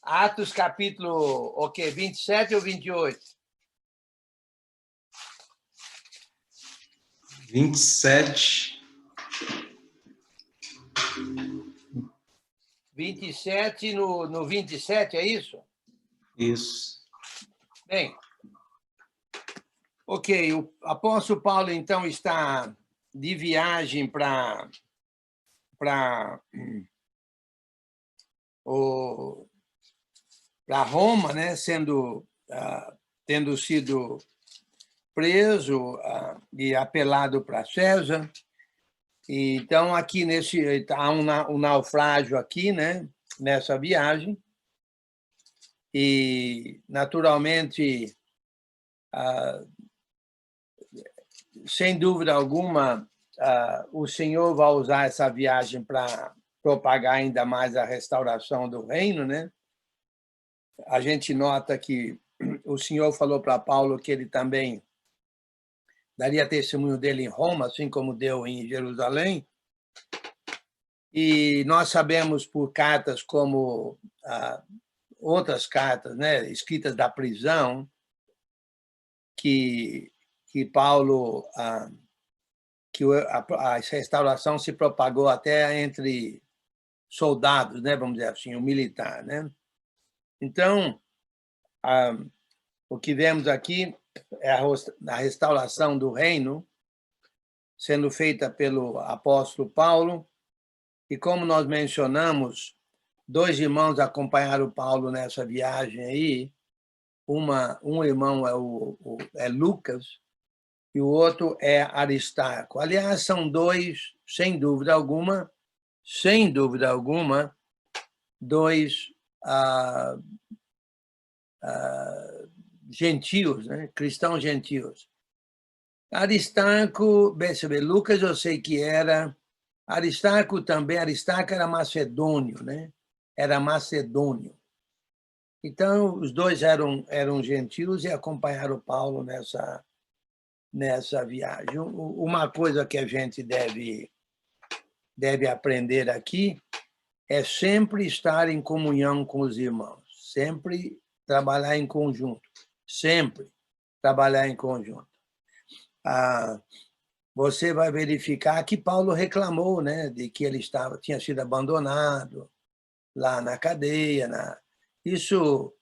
Atos capítulo, o quê? 27 ou 28? 27. 27 no 27, é isso? Isso. Bem, ok, o apóstolo Paulo, então, está de viagem para Roma, né? Tendo sido preso e apelado para César. E, então, aqui há um naufrágio aqui, né? Nessa viagem. E, naturalmente, sem dúvida alguma, o Senhor vai usar essa viagem para propagar ainda mais a restauração do reino, né? A gente nota que o Senhor falou para Paulo que ele também daria testemunho dele em Roma, assim como deu em Jerusalém. E nós sabemos por cartas como outras cartas, né, escritas da prisão, que Paulo, que a restauração se propagou até entre soldados, né, vamos dizer assim, o militar, né? Então, o que vemos aqui é a restauração do reino sendo feita pelo apóstolo Paulo, e como nós mencionamos, 2 irmãos acompanharam Paulo nessa viagem aí. Um irmão é Lucas e o outro é Aristarco. Aliás, são 2, sem dúvida alguma, 2 gentios, né? Cristãos gentios. Aristarco, bem, você vê, Lucas eu sei que era, Aristarco era macedônio, né? Era macedônio. Então, os dois eram gentios e acompanharam Paulo nessa viagem. Uma coisa que a gente deve aprender aqui é sempre estar em comunhão com os irmãos, sempre trabalhar em conjunto, sempre trabalhar em conjunto. Você vai verificar que Paulo reclamou, né, de que ele tinha sido abandonado lá na cadeia, isso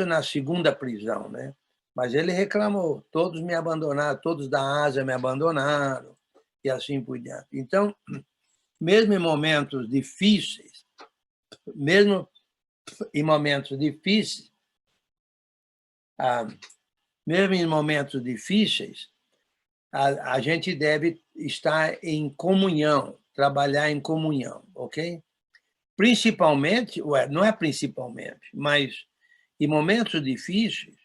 na segunda prisão, né? Mas ele reclamou, todos me abandonaram, todos da Ásia me abandonaram, e assim por diante. Então, mesmo em momentos difíceis, a gente deve estar em comunhão, trabalhar em comunhão, ok? Principalmente, não é principalmente, mas em momentos difíceis,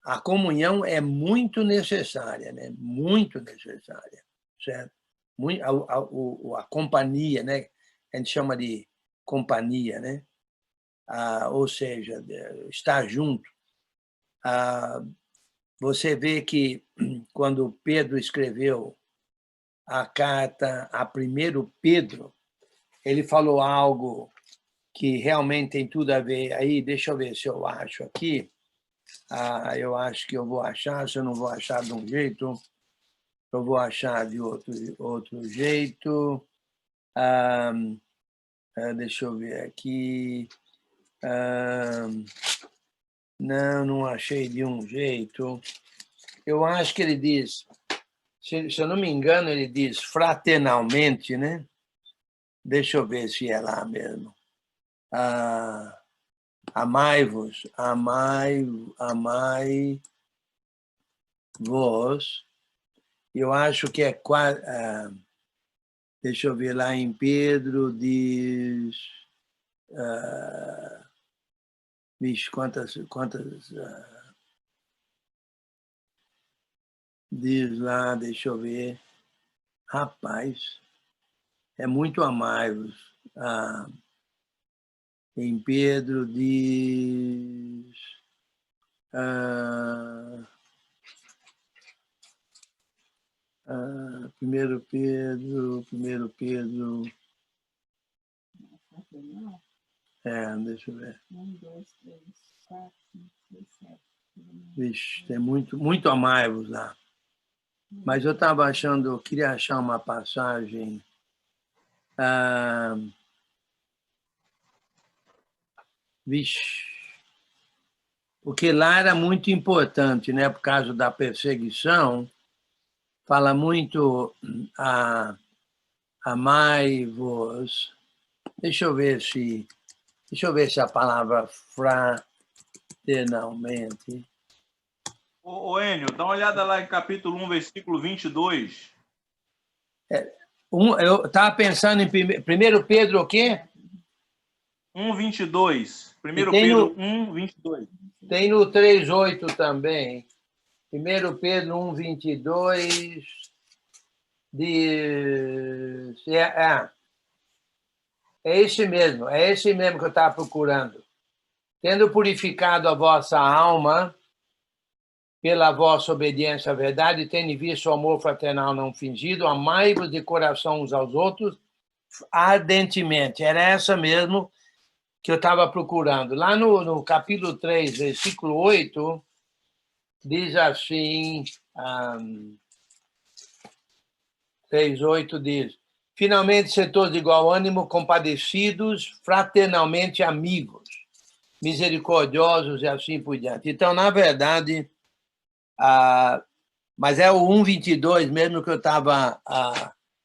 a comunhão é muito necessária, né? Muito necessária, certo? A companhia, né? A gente chama de companhia, né? Ou seja, estar junto. Você vê que quando Pedro escreveu a carta a 1 Pedro, ele falou algo que realmente tem tudo a ver. Aí, deixa eu ver se eu acho aqui. Eu acho que eu vou achar. Se eu não vou achar de um jeito, eu vou achar de outro jeito. Deixa eu ver aqui. Não achei de um jeito. Eu acho que ele diz, se eu não me engano, ele diz fraternalmente, né? Deixa eu ver se é lá mesmo. Amai-vos, amai-vos. Eu acho que é... deixa eu ver lá em Pedro, diz... vixe, quantas diz lá, deixa eu ver. Rapaz, é muito amai-vos. Em Pedro diz... 1 Pedro... Deixa eu ver. 1, 2, 3, 4, 5, 6, 7. Vixe, tem muito amai-vos lá. Mas eu estava achando, eu queria achar uma passagem. Vixe, porque lá era muito importante, né? Por causa da perseguição, fala muito amai-vos. Deixa eu ver se a palavra fraternalmente. Ô, Enio, dá uma olhada lá em capítulo 1, versículo 22. Eu estava pensando em 1 Pedro o quê? 1, 22. 1 tem Pedro 1, 22. Tem no 3:8 também. 1 Pedro 1, 22 diz... É esse mesmo que eu estava procurando. Tendo purificado a vossa alma pela vossa obediência à verdade, tendo visto o amor fraternal não fingido, amai-vos de coração uns aos outros ardentemente. Era essa mesmo que eu estava procurando. Lá no capítulo 3, versículo 8, diz assim, 3:8 diz, finalmente, ser todos de igual ânimo, compadecidos, fraternalmente amigos, misericordiosos e assim por diante. Então, na verdade, mas é o 1:22 mesmo que eu estava,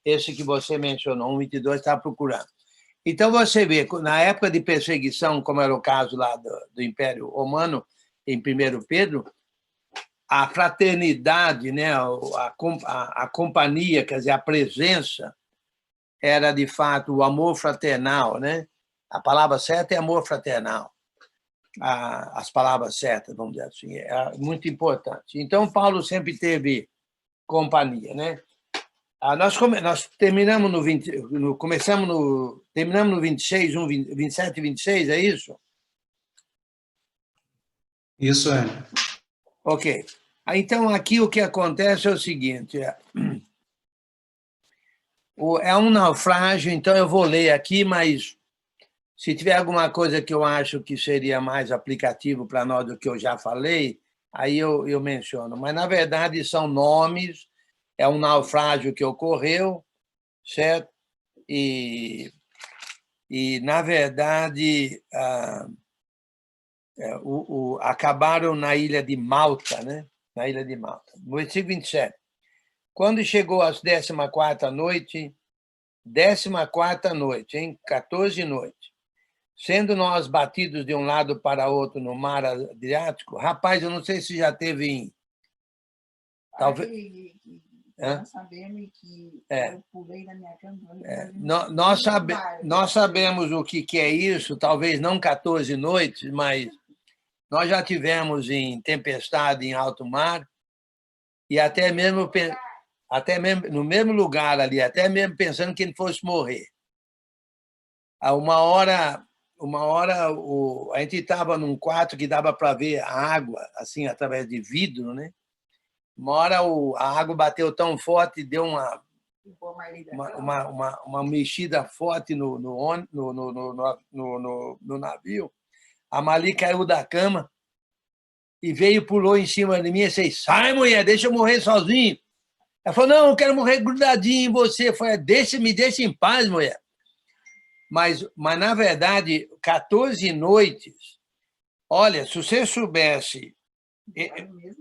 esse que você mencionou, 1:22, estava procurando. Então, você vê, na época de perseguição, como era o caso lá do Império Romano, em 1 Pedro, a fraternidade, né, a companhia, quer dizer, a presença, era, de fato, o amor fraternal, né? A palavra certa é amor fraternal. As palavras certas, vamos dizer assim, é muito importante. Então, Paulo sempre teve companhia, né? Nós terminamos no 20, terminamos no 26, 27 e 26, é isso? Isso é. Ok. Então, aqui o que acontece é o seguinte, é um naufrágio, então eu vou ler aqui, mas se tiver alguma coisa que eu acho que seria mais aplicativo para nós do que eu já falei, aí eu menciono. Mas, na verdade, são nomes, é um naufrágio que ocorreu, certo? E na verdade, acabaram na ilha de Malta, né? Na ilha de Malta. No versículo 27. Quando chegou às 14ª noite, 14ª noite, hein? 14 noites, sendo nós batidos de um lado para outro no mar Adriático, rapaz, eu não sei se já teve em... Talvez... Nós sabemos que eu pulei da minha cama. Nós sabemos o que é isso, talvez não 14 noites, mas nós já tivemos em tempestade em alto mar e até mesmo no mesmo lugar ali, até mesmo pensando que ele fosse morrer. Uma hora a gente estava num quarto que dava para ver a água, assim, através de vidro, né? Uma hora a água bateu tão forte, deu uma mexida forte no navio. A Mali caiu da cama e veio, pulou em cima de mim e disse, sai, mulher, deixa eu morrer sozinho. Ela falou, não, eu quero morrer grudadinho em você. Eu falei, me deixa em paz, mulher. Mas, na verdade, 14 noites, olha, se você soubesse...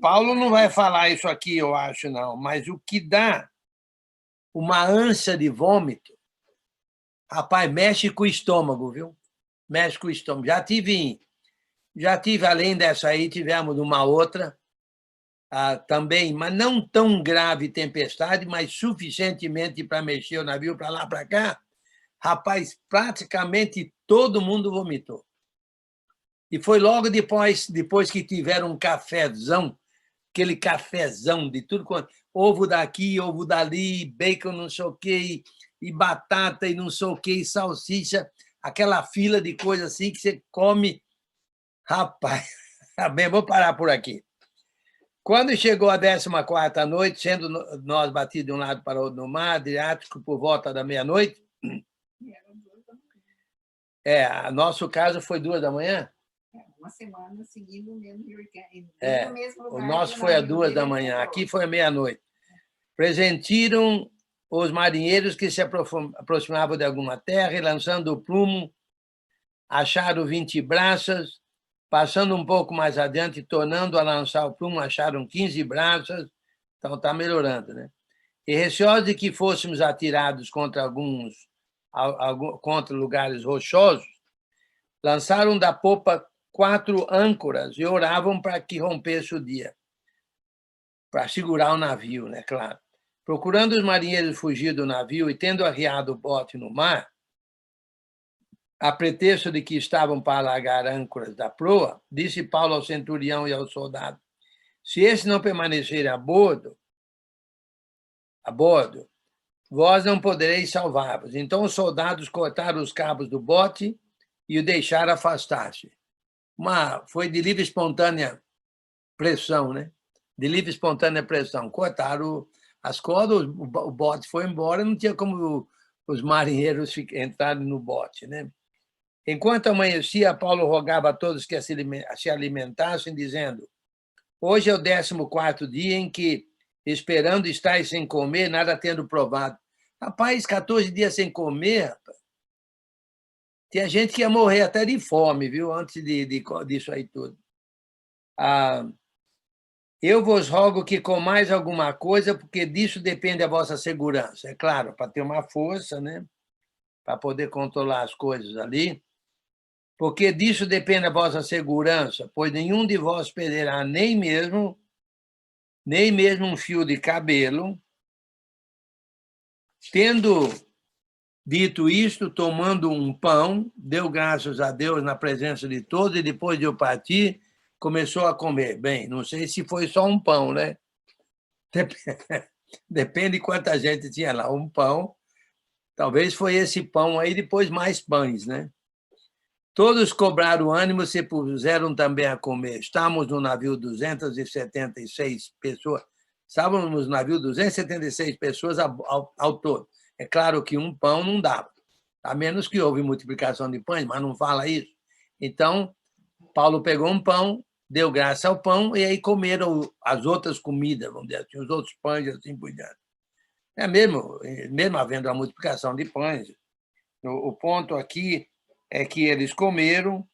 Paulo não vai falar isso aqui, eu acho, não, mas o que dá uma ânsia de vômito, rapaz, mexe com o estômago, viu? Mexe com o estômago. Já tive, além dessa aí, tivemos uma outra também, mas não tão grave tempestade, mas suficientemente para mexer o navio para lá, para cá. Rapaz, praticamente todo mundo vomitou. E foi logo depois que tiveram um cafezão, aquele cafezão de tudo quanto... Ovo daqui, ovo dali, bacon não sei o quê, e batata e não sei o quê, e salsicha, aquela fila de coisa assim que você come. Rapaz, tá bem, vou parar por aqui. Quando chegou a 14ª noite, sendo nós batidos de um lado para o outro no mar Adriático por volta da meia-noite, Nosso caso foi 2 da manhã. Uma semana seguindo o mesmo hurricane. No mesmo lugar, o nosso foi às 2 da manhã. Aqui foi à meia-noite. Presentiram os marinheiros que se aproximavam de alguma terra e, lançando o prumo, acharam 20 braças. Passando um pouco mais adiante, tornando a lançar o prumo, acharam 15 braças. Então, está melhorando, né? E receosos de que fôssemos atirados contra contra lugares rochosos, lançaram da popa 4 âncoras e oravam para que rompesse o dia, para segurar o navio, né? Claro. Procurando os marinheiros fugir do navio e tendo arriado o bote no mar, a pretexto de que estavam para alargar âncoras da proa, disse Paulo ao centurião e ao soldado: se esses não permanecerem a bordo, vós não podereis salvar-vos. Então os soldados cortaram os cabos do bote e o deixaram afastar-se. Foi de livre e espontânea pressão, né? De livre e espontânea pressão. Cortaram as cordas, o bote foi embora, não tinha como os marinheiros entrarem no bote, né? Enquanto amanhecia, Paulo rogava a todos que se alimentassem, dizendo: hoje é o 14º dia em que, esperando estáis sem comer, nada tendo provado. Rapaz, 14 dias sem comer, rapaz. Tinha gente que ia morrer até de fome, viu? Antes disso aí tudo. Eu vos rogo que comais alguma coisa, porque disso depende a vossa segurança. É claro, para ter uma força, né? Para poder controlar as coisas ali. Porque disso depende a vossa segurança, pois nenhum de vós perderá nem mesmo um fio de cabelo. Tendo dito isto, tomando um pão, deu graças a Deus na presença de todos e depois de eu partir, começou a comer. Bem, não sei se foi só um pão, né? Depende de quanta gente tinha lá. Um pão, talvez foi esse pão aí, depois mais pães, né? Todos cobraram ânimo e se puseram também a comer. Estávamos no navio 276 pessoas. Estávamos no navio 276 pessoas ao todo. É claro que um pão não dava, a menos que houve multiplicação de pães, mas não fala isso. Então, Paulo pegou um pão, deu graça ao pão, e aí comeram as outras comidas, vamos dizer assim, os outros pães, assim por diante. Mesmo havendo a multiplicação de pães, o ponto aqui é que eles comeram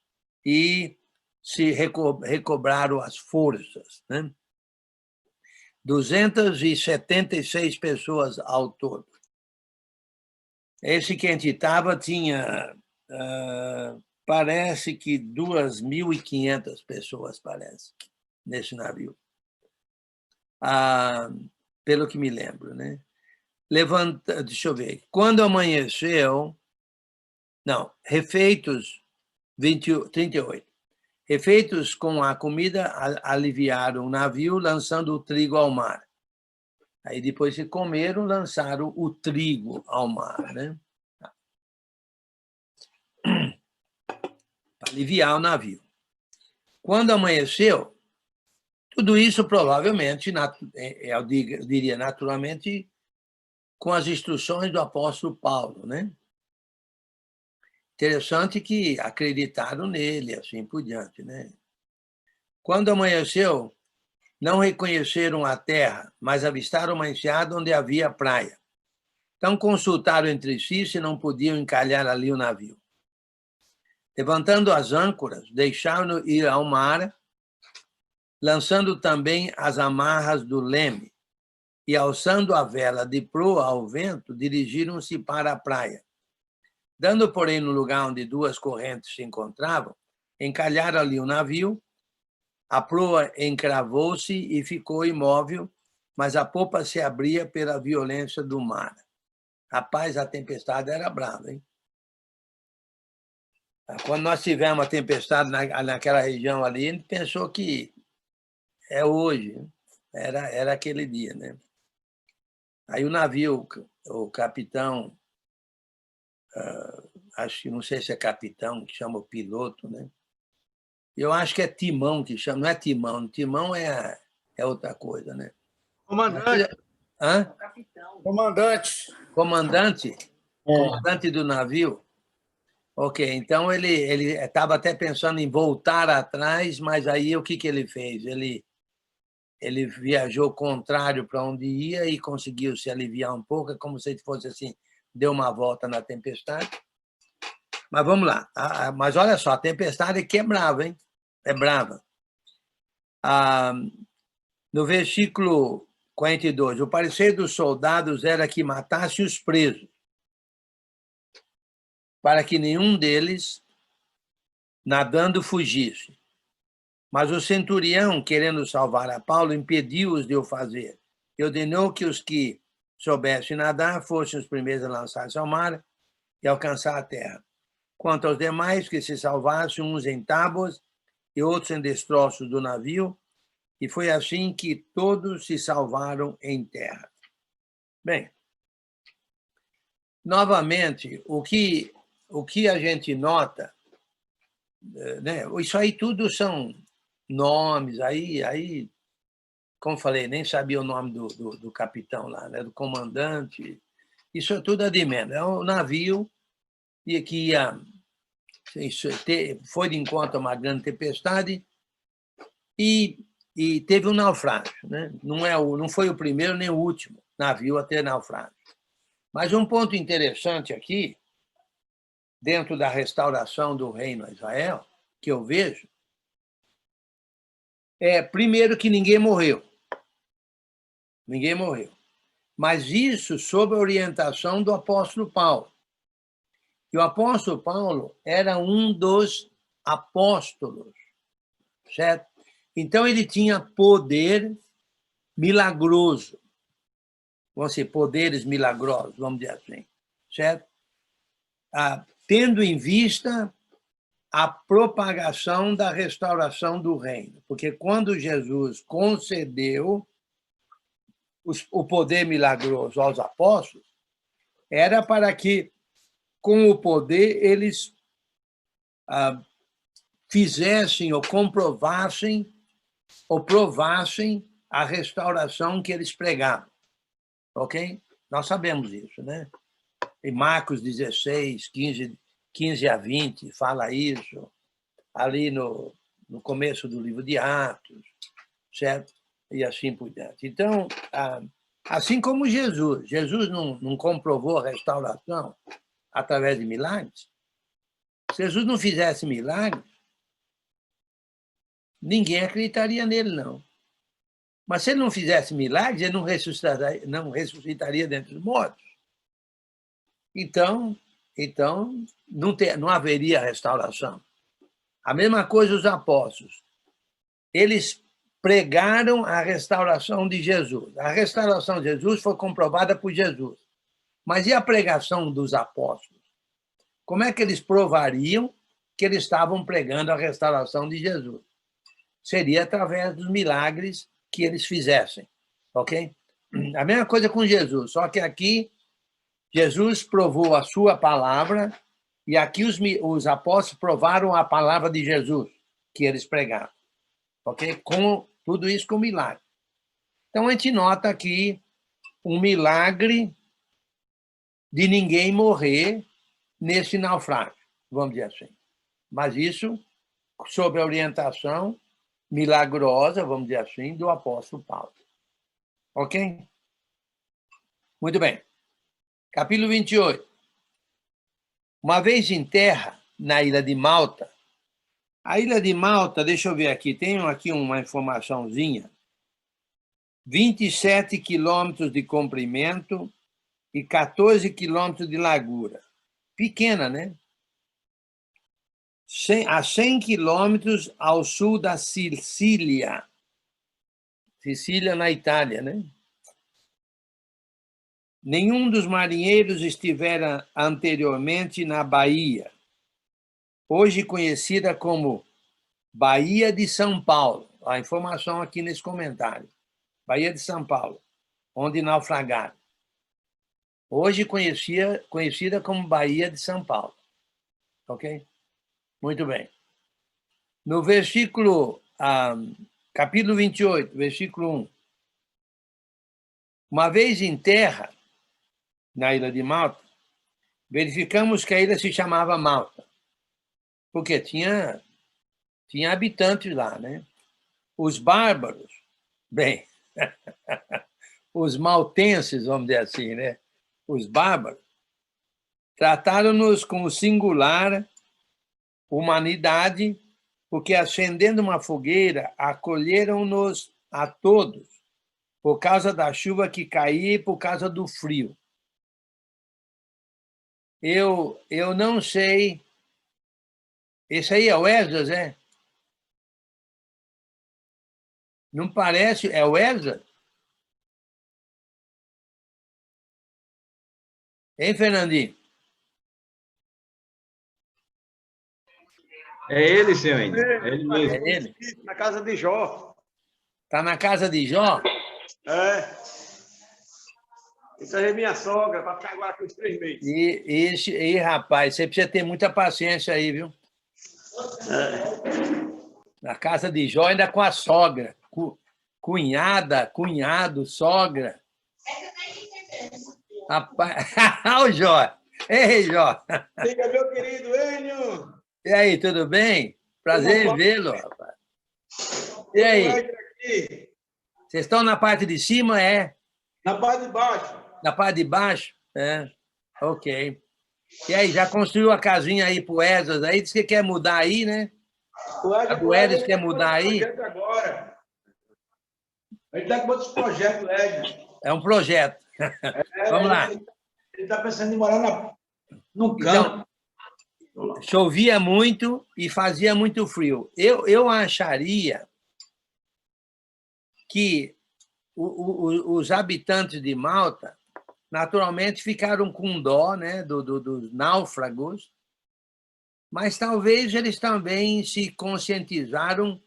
e se recobraram as forças, né? 276 pessoas ao todo. Esse que a gente estava tinha, parece que 2.500 pessoas, parece, nesse navio. Pelo que me lembro, né? Deixa eu ver. Quando amanheceu, refeitos, 38. Refeitos com a comida, aliviaram o navio, lançando o trigo ao mar. Aí, depois que comeram, lançaram o trigo ao mar, né? Para aliviar o navio. Quando amanheceu, tudo isso provavelmente, eu diria naturalmente, com as instruções do apóstolo Paulo, né? Interessante que acreditaram nele, assim por diante, né? Quando amanheceu, não reconheceram a terra, mas avistaram uma enseada onde havia praia. Então consultaram entre si se não podiam encalhar ali o navio. Levantando as âncoras, deixaram-no ir ao mar, lançando também as amarras do leme, e alçando a vela de proa ao vento, dirigiram-se para a praia. Dando, porém, no lugar onde 2 correntes se encontravam, encalharam ali o navio, a proa encravou-se e ficou imóvel, mas a popa se abria pela violência do mar. Rapaz, a tempestade era brava, hein? Quando nós tivemos a tempestade naquela região ali, a gente pensou que é hoje, era aquele dia, né? Aí o navio, o capitão, acho que não sei se é capitão, que chama o piloto, né? Eu acho que é timão que chama, não é timão. Timão é outra coisa, né? Comandante. Hã? Capitão. Comandante. Comandante? Comandante do navio. Ok, então ele estava até pensando em voltar atrás, mas aí o que ele fez? Ele viajou contrário para onde ia e conseguiu se aliviar um pouco, é como se fosse assim, deu uma volta na tempestade. Mas vamos lá. Mas olha só, a tempestade que é brava, hein? É brava. No versículo 42, o parecer dos soldados era que matasse os presos, para que nenhum deles, nadando, fugisse. Mas o centurião, querendo salvar a Paulo, impediu-os de o fazer e ordenou que os que soubessem nadar fossem os primeiros a lançar-se ao mar e alcançar a terra. Quanto aos demais, que se salvassem, uns em tábuas e outros em destroços do navio, e foi assim que todos se salvaram em terra. Bem, novamente, o que a gente nota, né? Isso aí tudo são nomes, aí, como falei, nem sabia o nome do capitão lá, né? Do comandante, isso é tudo de menos. É um navio que ia, foi de encontro a uma grande tempestade e teve um naufrágio, né? Não foi o primeiro nem o último navio a ter naufrágio. Mas um ponto interessante aqui, dentro da restauração do reino a Israel, que eu vejo, é, primeiro, que ninguém morreu. Ninguém morreu. Mas isso sob a orientação do apóstolo Paulo. E o apóstolo Paulo era um dos apóstolos, certo? Então, ele tinha poder milagroso. Vão ser poderes milagrosos, vamos dizer assim, certo? Tendo em vista a propagação da restauração do reino. Porque quando Jesus concedeu o poder milagroso aos apóstolos, era para que, com o poder, eles fizessem ou comprovassem ou provassem a restauração que eles pregavam. Ok? Nós sabemos isso, né? Em Marcos 16, 15 a 20, fala isso. Ali no começo do livro de Atos, certo? E assim por diante. Então, assim como Jesus não comprovou a restauração através de milagres. Se Jesus não fizesse milagres, ninguém acreditaria nele, não. Mas se ele não fizesse milagres, ele não ressuscitaria dentre os mortos. Então não haveria restauração. A mesma coisa os apóstolos. Eles pregaram a restauração de Jesus. A restauração de Jesus foi comprovada por Jesus. Mas e a pregação dos apóstolos? Como é que eles provariam que eles estavam pregando a restauração de Jesus? Seria através dos milagres que eles fizessem, ok? A mesma coisa com Jesus, só que aqui Jesus provou a sua palavra e aqui os apóstolos provaram a palavra de Jesus que eles pregaram, ok? Com tudo isso com milagre. Então a gente nota aqui um milagre de ninguém morrer nesse naufrágio, vamos dizer assim. Mas isso sob a orientação milagrosa, vamos dizer assim, do apóstolo Paulo. Ok? Muito bem. Capítulo 28. Uma vez em terra, na ilha de Malta, a ilha de Malta, deixa eu ver aqui, tenho aqui uma informaçãozinha, 27 quilômetros de comprimento e 14 quilômetros de largura. Pequena, né? A 100 quilômetros ao sul da Sicília. Sicília, na Itália, né? Nenhum dos marinheiros estivera anteriormente na Bahia, hoje conhecida como Baía de São Paulo. A informação aqui nesse comentário. Baía de São Paulo, onde naufragaram. Hoje conhecida como Baía de São Paulo. Ok? Muito bem. No versículo, capítulo 28, versículo 1. Uma vez em terra, na ilha de Malta, verificamos que a ilha se chamava Malta. porque tinha habitantes lá, né? Os bárbaros, bem, os maltenses, vamos dizer assim, né? Os bárbaros, trataram-nos com singular humanidade, porque, acendendo uma fogueira, acolheram-nos a todos, por causa da chuva que caía e por causa do frio. Eu não sei... Esse aí é o Esdras, é? Não parece? É o Esdras? Hein, Fernandinho? É ele, senhor. É ele mesmo. É ele? Na casa de Jó. Está na casa de Jó? É. Isso aí é minha sogra, para ficar agora com os 3 meses. E, rapaz, você precisa ter muita paciência aí, viu? Na casa de Jó, ainda com a sogra. Cunhada, cunhado, sogra. Rapaz, olha o Jó. Ei, Jó. Diga, meu querido Enio. E aí, tudo bem? Prazer em vê-lo, rapaz. E aí? Vocês estão na parte de cima, é? Na parte de baixo. Na parte de baixo? É. Ok. E aí, já construiu a casinha aí pro Esdras aí? Diz que quer mudar aí, né? O Esdras quer mudar aí? Agora. A gente está com outros projetos, Esdras. É um projeto. Vamos lá. Ele está pensando em morar num campo. Então, chovia muito e fazia muito frio. Eu acharia que os habitantes de Malta, naturalmente, ficaram com dó, né, dos náufragos, mas talvez eles também se conscientizaram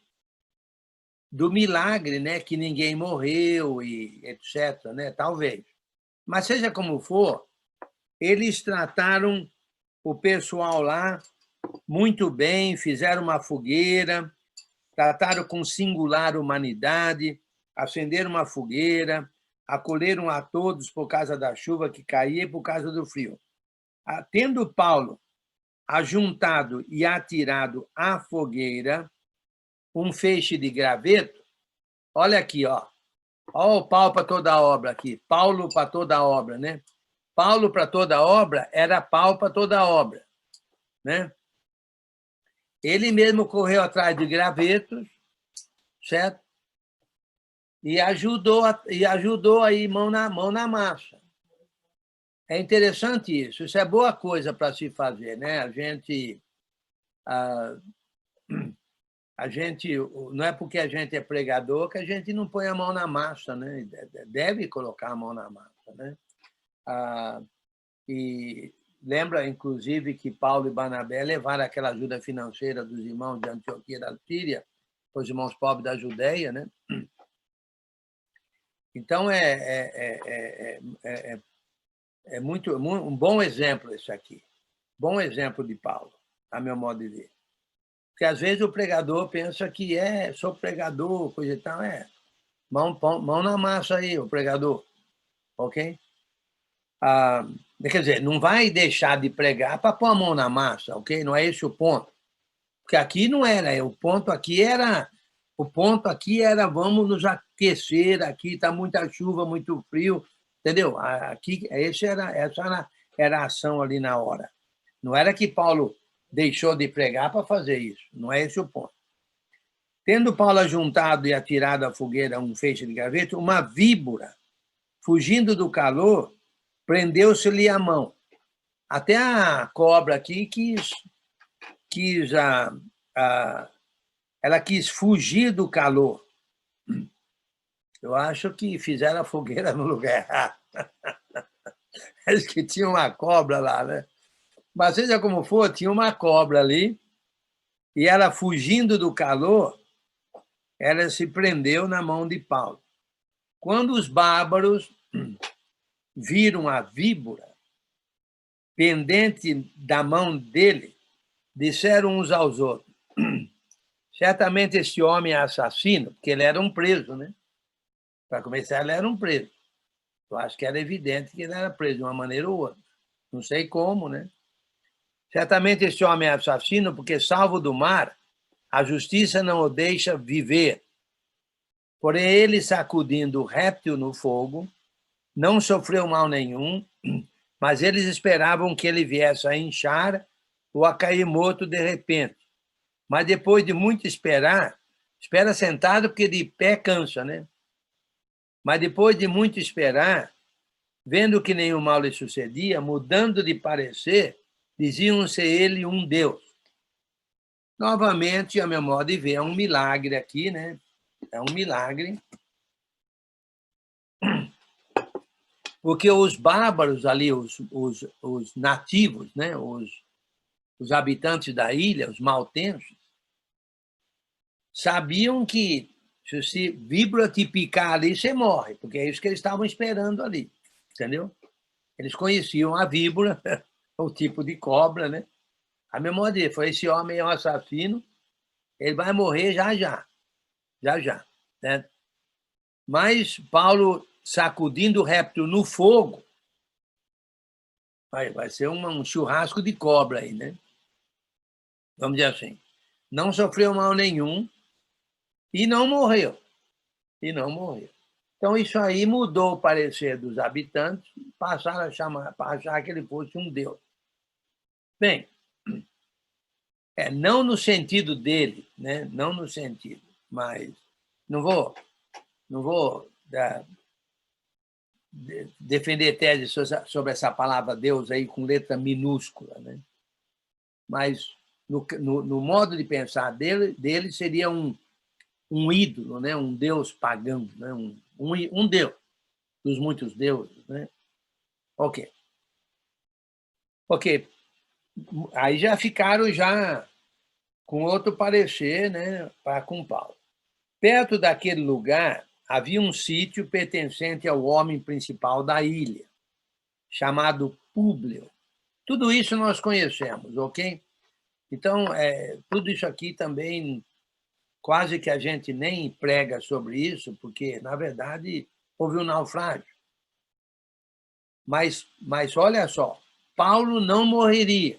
do milagre, né, que ninguém morreu, e etc., né, talvez. Mas, seja como for, eles trataram o pessoal lá muito bem, fizeram uma fogueira, trataram com singular humanidade, acenderam uma fogueira, acolheram a todos por causa da chuva que caía e por causa do frio. Tendo Paulo ajuntado e atirado à fogueira um feixe de graveto, olha aqui, ó. Olha o pau para toda a obra aqui, Paulo para toda a obra, né? Paulo para toda a obra era pau para toda a obra, né? Ele mesmo correu atrás de gravetos, certo? E ajudou aí mão na massa. É interessante isso. Isso é boa coisa para se fazer, né? A gente não é porque a gente é pregador que a gente não põe a mão na massa, né? Deve colocar a mão na massa, né? E lembra, inclusive, que Paulo e Barnabé levaram aquela ajuda financeira dos irmãos de Antioquia da Síria, os irmãos pobres da Judeia, né? Então, é muito um bom exemplo esse aqui. Bom exemplo de Paulo, a meu modo de ver. Porque, às vezes, o pregador pensa que sou pregador, coisa e tal. Mão na massa aí, o pregador. Ok? Quer dizer, não vai deixar de pregar para pôr a mão na massa, ok? Não é esse o ponto. Porque aqui não era. O ponto aqui era vamos nos aquecer, aqui está muita chuva, muito frio, entendeu? Aqui, essa era a ação ali na hora. Não era que Paulo deixou de pregar para fazer isso, não é esse o ponto. Tendo Paulo ajuntado e atirado à fogueira um feixe de graveto, uma víbora, fugindo do calor, prendeu-se-lhe a mão. Até a cobra aqui ela quis fugir do calor. Eu acho que fizeram a fogueira no lugar errado. Acho que tinha uma cobra lá, né? Mas seja como for, tinha uma cobra ali, e ela, fugindo do calor, ela se prendeu na mão de Paulo. Quando os bárbaros viram a víbora pendente da mão dele, disseram uns aos outros: certamente esse homem é assassino, porque ele era um preso, né? Para começar, ele era um preso. Eu acho que era evidente que ele era preso de uma maneira ou outra. Não sei como, né? Certamente este homem é assassino, porque, salvo do mar, a justiça não o deixa viver. Porém, ele, sacudindo o réptil no fogo, não sofreu mal nenhum, mas eles esperavam que ele viesse a inchar ou a cair morto de repente. Mas depois de muito esperar, espera sentado porque de pé cansa, né? Mas depois de muito esperar, vendo que nenhum mal lhe sucedia, mudando de parecer, diziam ser ele um Deus. Novamente, a meu modo de ver, é um milagre aqui, né? É um milagre. Porque os bárbaros ali, os nativos, né? Os habitantes da ilha, os maltenses, sabiam que se você víbora te picar ali, você morre, porque é isso que eles estavam esperando ali, entendeu? Eles conheciam a víbora, o tipo de cobra, né? A memória foi: esse homem é um assassino, ele vai morrer já já, né? Mas Paulo, sacudindo o réptil no fogo, vai ser um churrasco de cobra aí, né? Vamos dizer assim. Não sofreu mal nenhum e não morreu. Então, isso aí mudou o parecer dos habitantes, passaram a achar que ele fosse um Deus. Bem, não no sentido dele, né? Não no sentido, mas não vou defender tese sobre essa palavra Deus aí com letra minúscula, né? Mas no modo de pensar dele seria um ídolo, né? Um deus pagão, né? Um deus dos muitos deuses, né? Ok. Aí já ficaram já com outro parecer, né? Para com Paulo. Perto daquele lugar havia um sítio pertencente ao homem principal da ilha, chamado Públio. Tudo isso nós conhecemos, ok? Então, tudo isso aqui também, quase que a gente nem prega sobre isso, porque, na verdade, houve um naufrágio. Mas olha só, Paulo não morreria,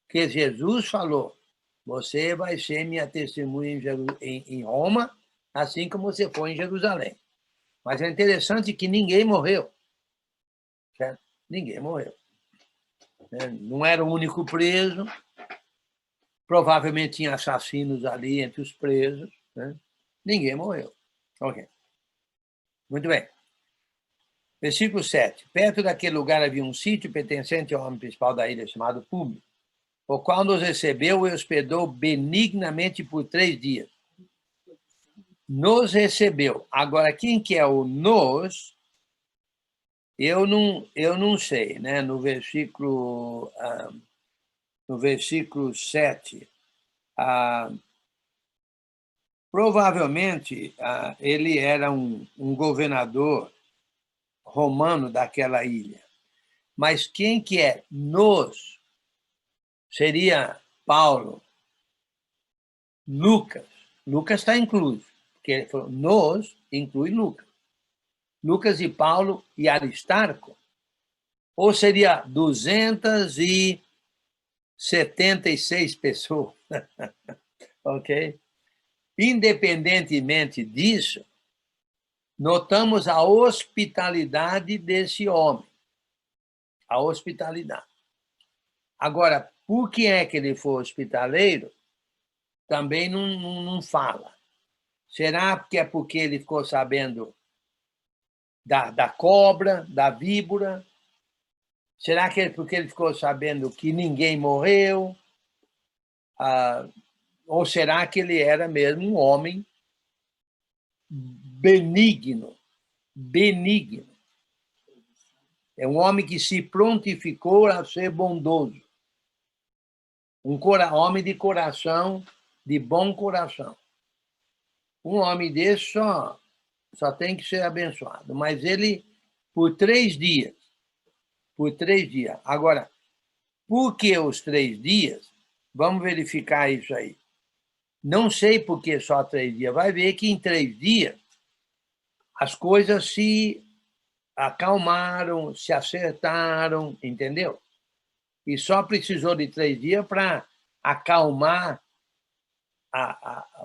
porque Jesus falou: você vai ser minha testemunha em Roma, assim como você foi em Jerusalém. Mas é interessante que ninguém morreu. Certo? Ninguém morreu. Não era o único preso, provavelmente tinha assassinos ali entre os presos, né? Ninguém morreu. Ok. Muito bem. Versículo 7. Perto daquele lugar havia um sítio pertencente ao homem principal da ilha, chamado Públio, o qual nos recebeu e hospedou benignamente por 3 dias. Nos recebeu. Agora, quem que é o nos, eu não sei, né? No versículo 7, provavelmente ele era um governador romano daquela ilha. Mas quem que é nos? Seria Paulo, Lucas. Lucas está incluso, porque ele falou nos, inclui Lucas. Lucas e Paulo e Aristarco. Ou seria 276 pessoas. Ok? Independentemente disso, notamos a hospitalidade desse homem. A hospitalidade. Agora, por que é que ele foi hospitaleiro? Também não fala. Será que é porque ele ficou sabendo da cobra, da víbora? Será que é porque ele ficou sabendo que ninguém morreu? Ou será que ele era mesmo um homem benigno? Benigno. É um homem que se prontificou a ser bondoso. Um homem de coração, de bom coração. Um homem desse só tem que ser abençoado. Mas ele, por 3 dias, Agora, por que os 3 dias? Vamos verificar isso aí. Não sei por que só 3 dias. Vai ver que em 3 dias as coisas se acalmaram, se acertaram, entendeu? e só precisou de 3 dias para acalmar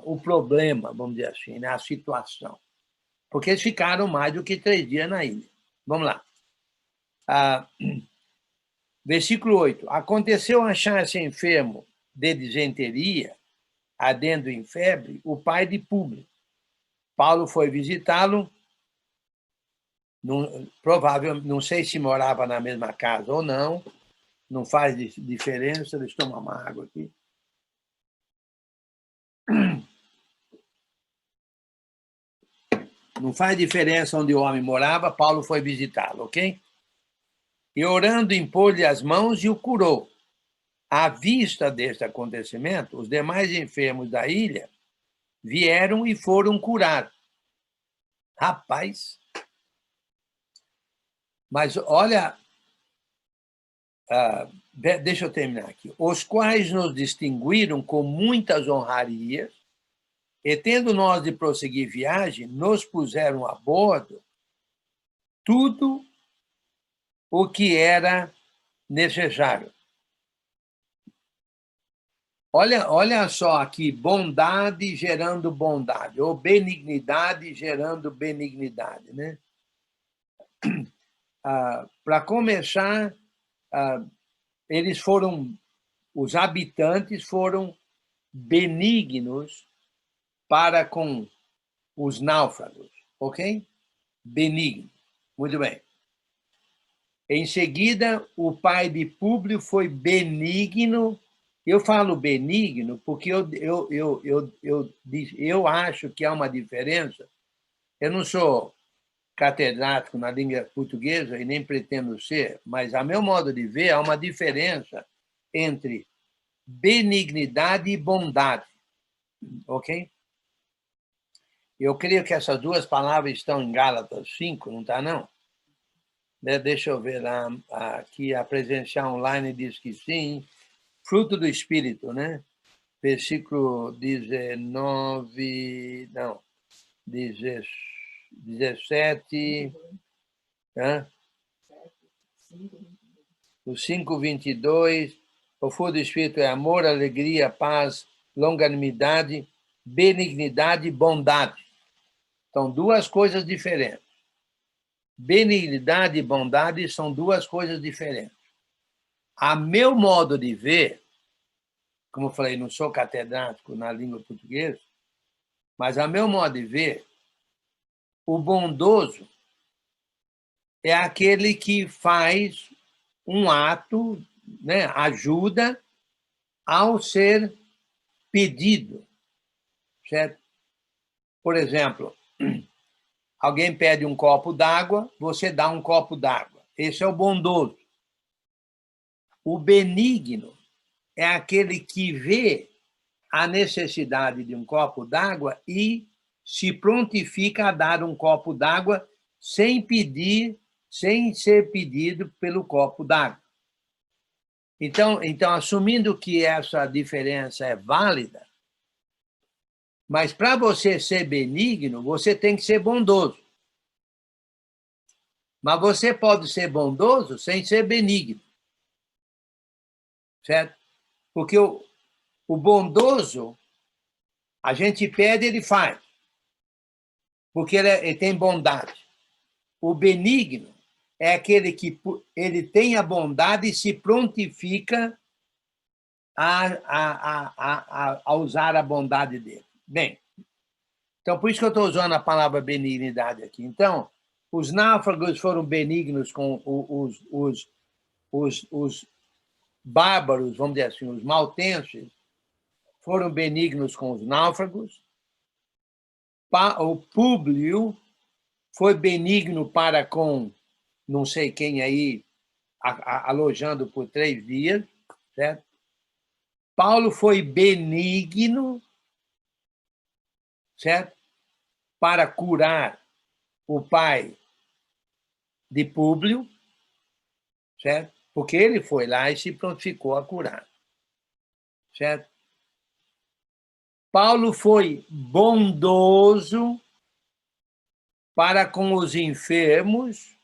o problema, vamos dizer assim, né? A situação. Porque eles ficaram mais do que 3 dias na ilha. Vamos lá. Versículo 8. Aconteceu achar-se enfermo de disenteria, ardendo em febre, o pai de Públio. Paulo foi visitá-lo, provável, não sei se morava na mesma casa ou não, não faz diferença, deixa eu tomar uma água aqui. Não faz diferença onde o homem morava, Paulo foi visitá-lo, ok? E orando, impôs-lhe as mãos e o curou. À vista deste acontecimento, os demais enfermos da ilha vieram e foram curados. Rapaz, mas olha, deixa eu terminar aqui. Os quais nos distinguiram com muitas honrarias, e tendo nós de prosseguir viagem, nos puseram a bordo tudo o que era necessário. Olha só aqui, bondade gerando bondade, ou benignidade gerando benignidade, né? Para começar, os habitantes foram benignos para com os náufragos, ok? Benigno, muito bem. Em seguida, o pai de Públio foi benigno. Eu falo benigno porque eu acho que há uma diferença. Eu não sou catedrático na língua portuguesa e nem pretendo ser, mas, a meu modo de ver, há uma diferença entre benignidade e bondade, ok? Eu creio que essas duas palavras estão em Gálatas 5, não está, não? Deixa eu ver lá, aqui a presencial online diz que sim. Fruto do Espírito, né? Versículo 19, não, 17, o 5:22, o fruto do Espírito é amor, alegria, paz, longanimidade, benignidade e bondade. São duas coisas diferentes. Benignidade e bondade são duas coisas diferentes. A meu modo de ver, como eu falei, não sou catedrático na língua portuguesa, mas, a meu modo de ver, o bondoso é aquele que faz um ato, né, ajuda ao ser pedido, certo? Por exemplo, alguém pede um copo d'água, você dá um copo d'água. Esse é o bondoso. O benigno é aquele que vê a necessidade de um copo d'água e se prontifica a dar um copo d'água sem ser pedido pelo copo d'água. Então, assumindo que essa diferença é válida, mas, para você ser benigno, você tem que ser bondoso. Mas você pode ser bondoso sem ser benigno. Certo? Porque o bondoso, a gente pede, ele faz. Porque ele tem bondade. O benigno é aquele que ele tem a bondade e se prontifica a usar a bondade dele. Bem, então, por isso que eu estou usando a palavra benignidade aqui. Então, os náufragos foram benignos com os bárbaros, vamos dizer assim, os maltenses, foram benignos com os náufragos. O Públio foi benigno para com não sei quem aí, alojando por 3 dias, certo? Paulo foi benigno, certo? Para curar o pai de Públio, certo? Porque ele foi lá e se prontificou a curar, certo? Paulo foi bondoso para com os enfermos,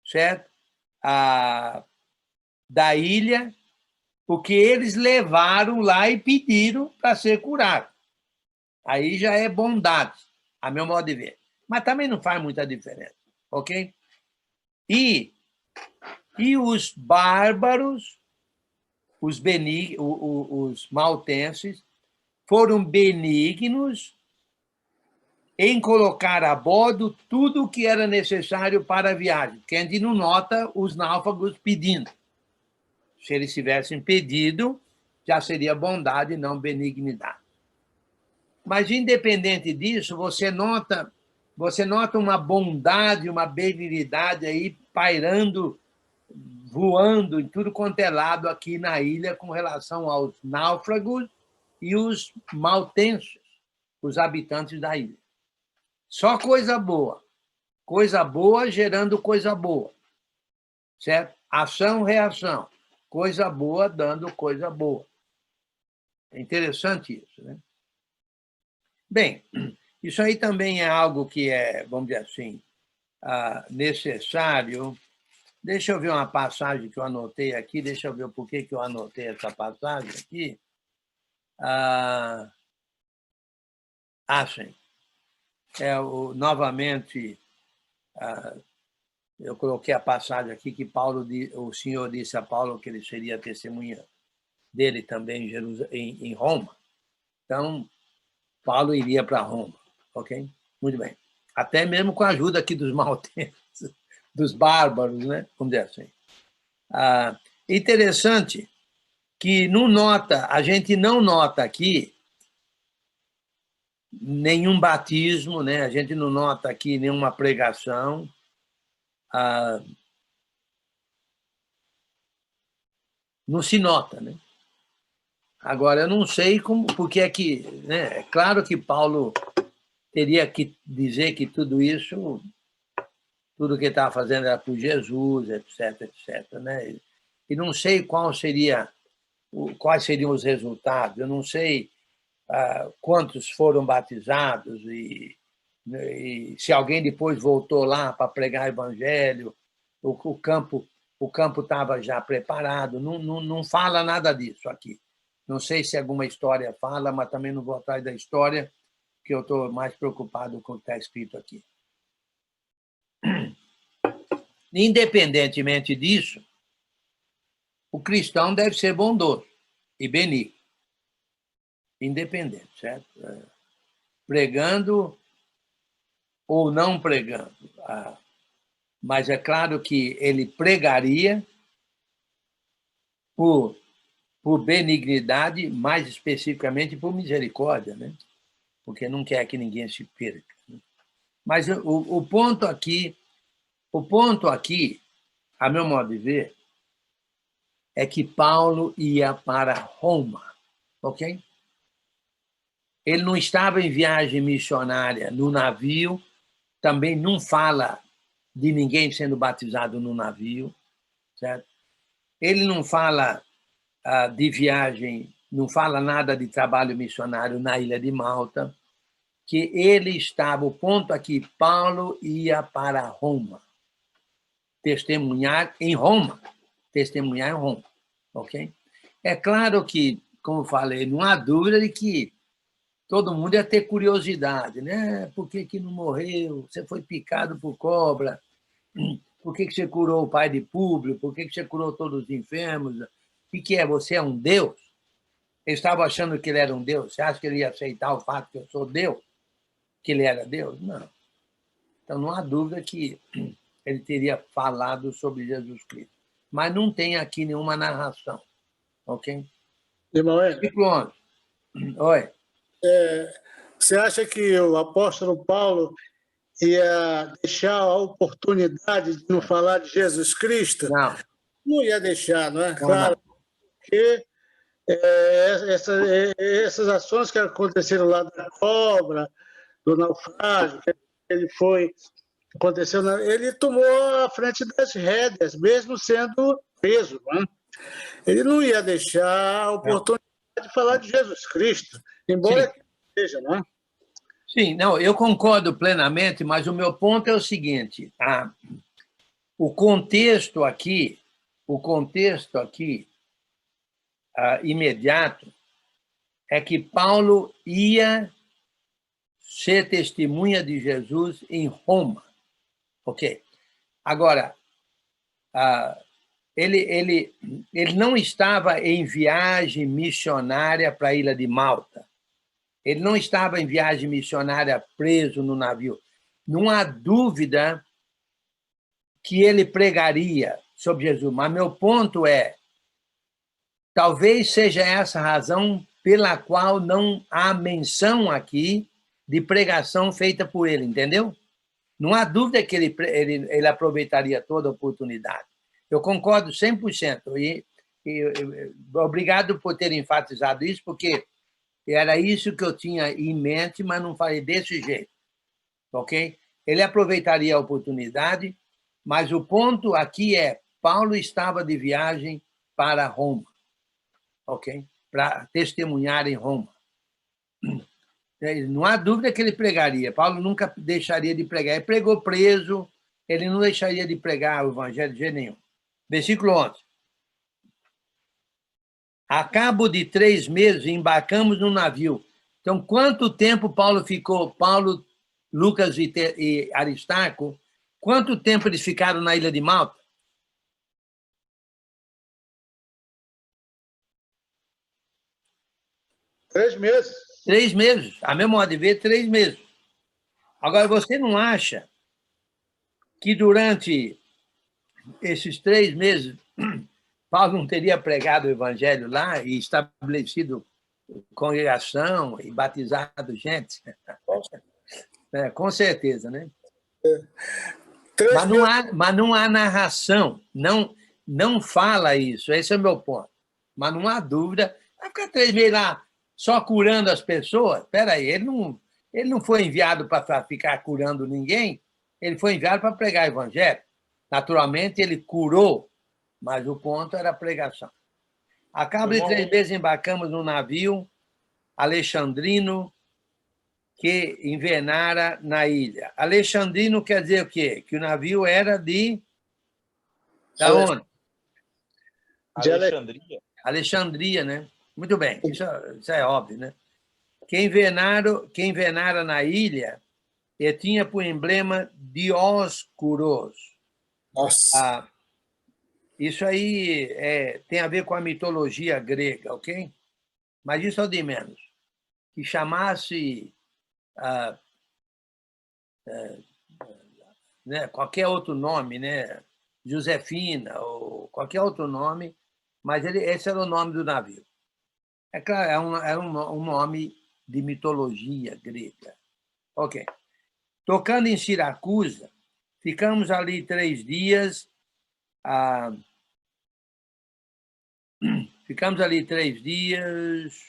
certo? da ilha, porque eles levaram lá e pediram para ser curado. Aí já é bondade, a meu modo de ver. Mas também não faz muita diferença, ok? E os bárbaros, os maltenses, foram benignos em colocar a bordo tudo o que era necessário para a viagem, porque a gente não nota os náufragos pedindo. Se eles tivessem pedido, já seria bondade e não benignidade. Mas, independente disso, você nota uma bondade, uma benignidade aí pairando, voando em tudo quanto é lado aqui na ilha com relação aos náufragos e os maltenses, os habitantes da ilha. Só coisa boa gerando coisa boa, certo? Ação, reação, coisa boa dando coisa boa. É interessante isso, né? Bem, isso aí também é algo que é, vamos dizer assim, necessário. Deixa eu ver uma passagem que eu anotei aqui, deixa eu ver por que eu anotei essa passagem aqui. Sim. Novamente, eu coloquei a passagem aqui que o Senhor disse a Paulo que ele seria testemunha dele também em Roma. Então, Paulo iria para Roma, ok? Muito bem. Até mesmo com a ajuda aqui dos maltenses, dos bárbaros, né? Vamos dizer assim. Interessante que a gente não nota aqui nenhum batismo, né? A gente não nota aqui nenhuma pregação. Não se nota, né? Agora, eu não sei porque é que... Né? É claro que Paulo teria que dizer que tudo isso, tudo que ele estava fazendo era por Jesus, etc., etc., né? E não sei quais seriam os resultados, eu não sei quantos foram batizados e se alguém depois voltou lá para pregar o evangelho, o campo estava já preparado, não fala nada disso aqui. Não sei se alguma história fala, mas também não vou atrás da história, porque eu estou mais preocupado com o que está escrito aqui. Independentemente disso, o cristão deve ser bondoso e benigno. Independente, certo? Pregando ou não pregando. Mas é claro que ele pregaria por benignidade, mais especificamente por misericórdia, né? Porque não quer que ninguém se perca. Mas o ponto aqui, a meu modo de ver, é que Paulo ia para Roma, ok? Ele não estava em viagem missionária no navio, também não fala de ninguém sendo batizado no navio, certo? Ele não fala de viagem, não fala nada de trabalho missionário na ilha de Malta, que ele estava, o ponto aqui, Paulo ia para Roma, testemunhar em Roma, ok? É claro que, como eu falei, não há dúvida de que todo mundo ia ter curiosidade, né? Por que não morreu? Você foi picado por cobra? Por que você curou o pai de Públio? Por que você curou todos os enfermos? O que é? Você é um Deus? Eles estavam achando que ele era um Deus. Você acha que ele ia aceitar o fato que eu sou Deus? Que ele era Deus? Não. Então, não há dúvida que ele teria falado sobre Jesus Cristo. Mas não tem aqui nenhuma narração. Ok? Irmão, Versículo 11. Oi. Você acha que o apóstolo Paulo ia deixar a oportunidade de não falar de Jesus Cristo? Não. Não ia deixar, não é? Não, claro, não. porque essas ações que aconteceram lá da cobra, do naufrágio, que ele tomou a frente das rédeas, mesmo sendo preso, não é? Ele não ia deixar a oportunidade de falar de Jesus Cristo, embora seja, não é? Sim, não, eu concordo plenamente, mas o meu ponto é o seguinte: o contexto aqui o contexto aqui imediato é que Paulo ia ser testemunha de Jesus em Roma. Ok? Agora, ele não estava em viagem missionária para a ilha de Malta. Ele não estava em viagem missionária preso no navio. Não há dúvida que ele pregaria sobre Jesus. Mas meu ponto é, talvez seja essa a razão pela qual não há menção aqui de pregação feita por ele, entendeu? Não há dúvida que ele aproveitaria toda a oportunidade. Eu concordo 100%. Obrigado por ter enfatizado isso, porque era isso que eu tinha em mente, mas não falei desse jeito. Ok? Ele aproveitaria a oportunidade, mas o ponto aqui é, Paulo estava de viagem para Roma, ok? Para testemunhar em Roma. Não há dúvida que ele pregaria. Paulo nunca deixaria de pregar. Ele pregou preso, ele não deixaria de pregar o evangelho de jeito nenhum. Versículo 11. A cabo de 3 meses, embarcamos no navio. Então, quanto tempo Paulo ficou? Paulo, Lucas e Aristarco, quanto tempo eles ficaram na ilha de Malta? 3 meses. 3 meses. A meu modo de ver, 3 meses. Agora, você não acha que durante esses 3 meses Paulo não teria pregado o evangelho lá e estabelecido congregação e batizado gente? Com certeza, né? Mas não há narração, não fala isso, esse é o meu ponto. Mas não há dúvida, vai ficar 3 meses lá só curando as pessoas? Espera aí, ele não foi enviado para ficar curando ninguém, ele foi enviado para pregar o evangelho. Naturalmente, ele curou, mas o ponto era a pregação. A cabo de 3 meses, embarcamos no navio Alexandrino, que invernara na ilha. Alexandrino quer dizer o quê? Que o navio era de... Da onde? Alexandria. Alexandria, né? Muito bem, isso é óbvio, né? Quem invernara na ilha, ele tinha por emblema Dioscuros. Nossa. Isso aí tem a ver com a mitologia grega, ok? Mas isso é o de menos. Que chamasse né, qualquer outro nome, né? Josefina ou qualquer outro nome, mas esse era o nome do navio. É claro, é um nome de mitologia grega. Ok. Tocando em Siracusa, ficamos ali 3 dias. Ficamos ali 3 dias,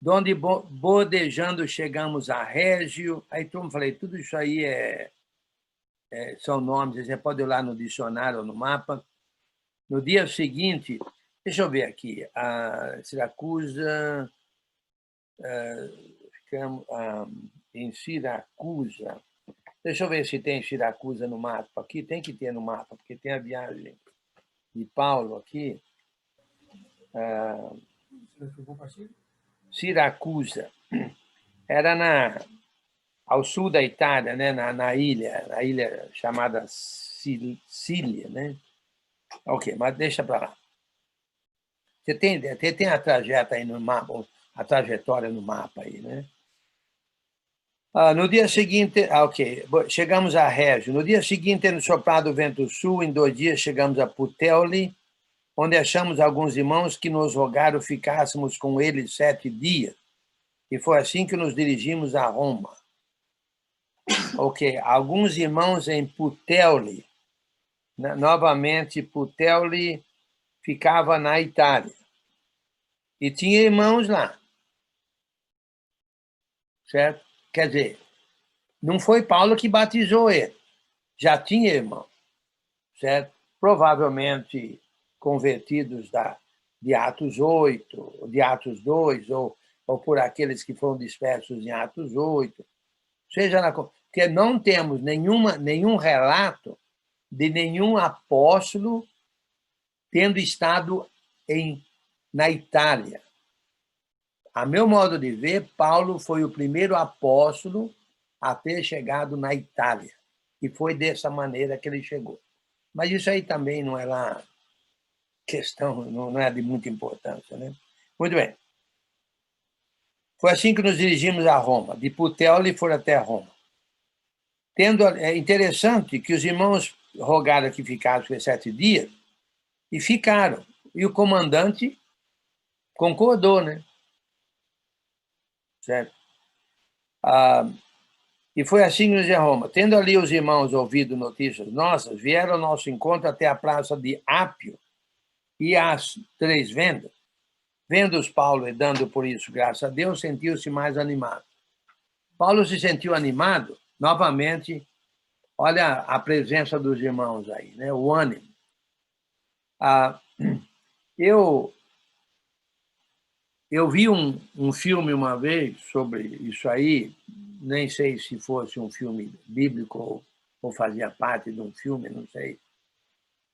donde bodejando chegamos a Régio. Aí todo mundo falei, tudo isso aí são nomes, você pode ir lá no dicionário ou no mapa. No dia seguinte, deixa eu ver aqui, Siracusa, ficamos em Siracusa. Deixa eu ver se tem Siracusa no mapa. Aqui tem que ter no mapa, porque tem a viagem de Paulo aqui. Siracusa. Era ao sul da Itália, né? na ilha chamada Sicília, né? Ok, mas deixa para lá. Você tem a trajetória aí no mapa, a trajetória no mapa aí, né? No dia seguinte, ok, chegamos a Régio. No dia seguinte, tendo soprado o vento sul, em 2 dias chegamos a Puteoli, onde achamos alguns irmãos que nos rogaram ficássemos com eles 7 dias. E foi assim que nos dirigimos a Roma. Ok, alguns irmãos em Puteoli. Novamente, Puteoli ficava na Itália. E tinha irmãos lá. Certo? Quer dizer, não foi Paulo que batizou ele. Já tinha irmão. Certo? Provavelmente convertidos de Atos 8, de Atos 2, ou por aqueles que foram dispersos em Atos 8. Porque não temos nenhum relato de nenhum apóstolo tendo estado na Itália. A meu modo de ver, Paulo foi o primeiro apóstolo a ter chegado na Itália. E foi dessa maneira que ele chegou. Mas isso aí também não é lá questão, não é de muita importância, né? Muito bem. Foi assim que nos dirigimos a Roma. De Puteoli foram até Roma. É interessante que os irmãos rogaram que ficassem 7 dias e ficaram. E o comandante concordou, né? Certo? E foi assim que nos a Roma. Tendo ali os irmãos ouvido notícias nossas, vieram ao nosso encontro até a praça de Ápio e às 3 vendas. Vendo-os Paulo e dando por isso graças a Deus, sentiu-se mais animado. Paulo se sentiu animado, novamente, olha a presença dos irmãos aí, né? O ânimo. Eu vi um filme uma vez sobre isso aí, nem sei se fosse um filme bíblico ou fazia parte de um filme, não sei,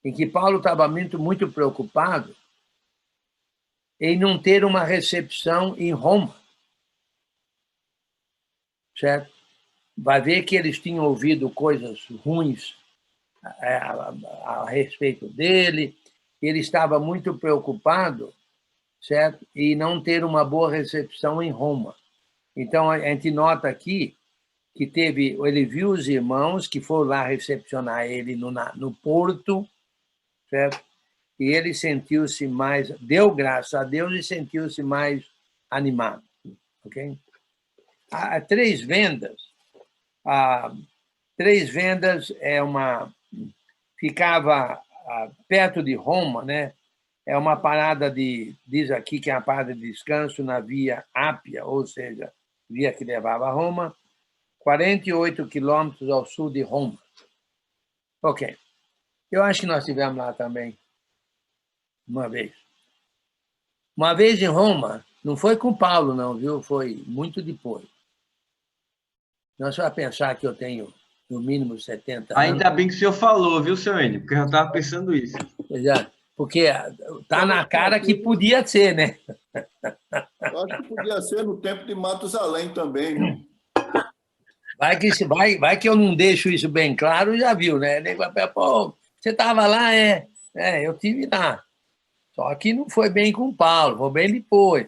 em que Paulo estava muito preocupado em não ter uma recepção em Roma. Certo? Vai ver que eles tinham ouvido coisas ruins a respeito dele, ele estava muito preocupado, certo? E não ter uma boa recepção em Roma. Então, a gente nota aqui que ele viu os irmãos que foram lá recepcionar ele no porto, certo? E ele sentiu-se mais, deu graças a Deus e sentiu-se mais animado, ok? A 3 vendas, ficava perto de Roma, né? É uma parada diz aqui que é uma parada de descanso na via Ápia, ou seja, via que levava a Roma, 48 quilômetros ao sul de Roma. Ok. Eu acho que nós estivemos lá também, uma vez. Uma vez em Roma, não foi com Paulo, não, viu? Foi muito depois. Não só pensar que eu tenho, no mínimo, 70 anos. Ainda bem que o senhor falou, viu, seu Enio? Porque eu já estava pensando isso. Pois é, porque tá na cara que podia ser, né? Eu acho que podia ser no tempo de Matusalém também, né? Vai que eu não deixo isso bem claro, já viu, né? Pô, você estava lá? Eu estive lá. Só que não foi bem com Paulo, foi bem depois.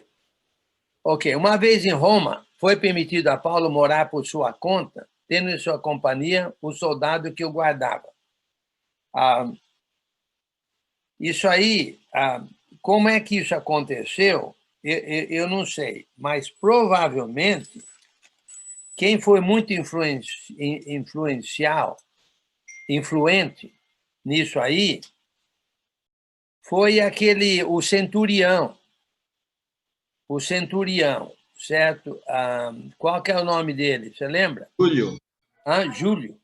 Ok, uma vez em Roma, foi permitido a Paulo morar por sua conta, tendo em sua companhia o soldado que o guardava. Isso aí, como é que isso aconteceu? Eu não sei, mas provavelmente quem foi muito influente nisso aí foi o centurião. O centurião, certo? Qual que é o nome dele? Você lembra? Júlio.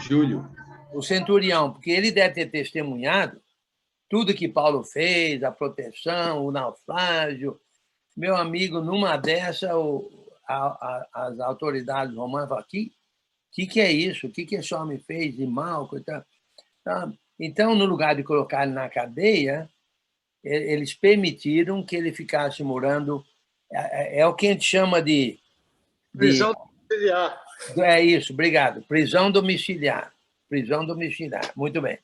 Júlio. O centurião, porque ele deve ter testemunhado tudo que Paulo fez, a proteção, o naufrágio. Meu amigo, numa dessa, as autoridades romanas falaram, o que é isso? O que esse homem fez de mal? Então, no lugar de colocar ele na cadeia, eles permitiram que ele ficasse morando... É o que a gente chama de... Prisão domiciliar. É isso, obrigado. Prisão domiciliar. Muito bem.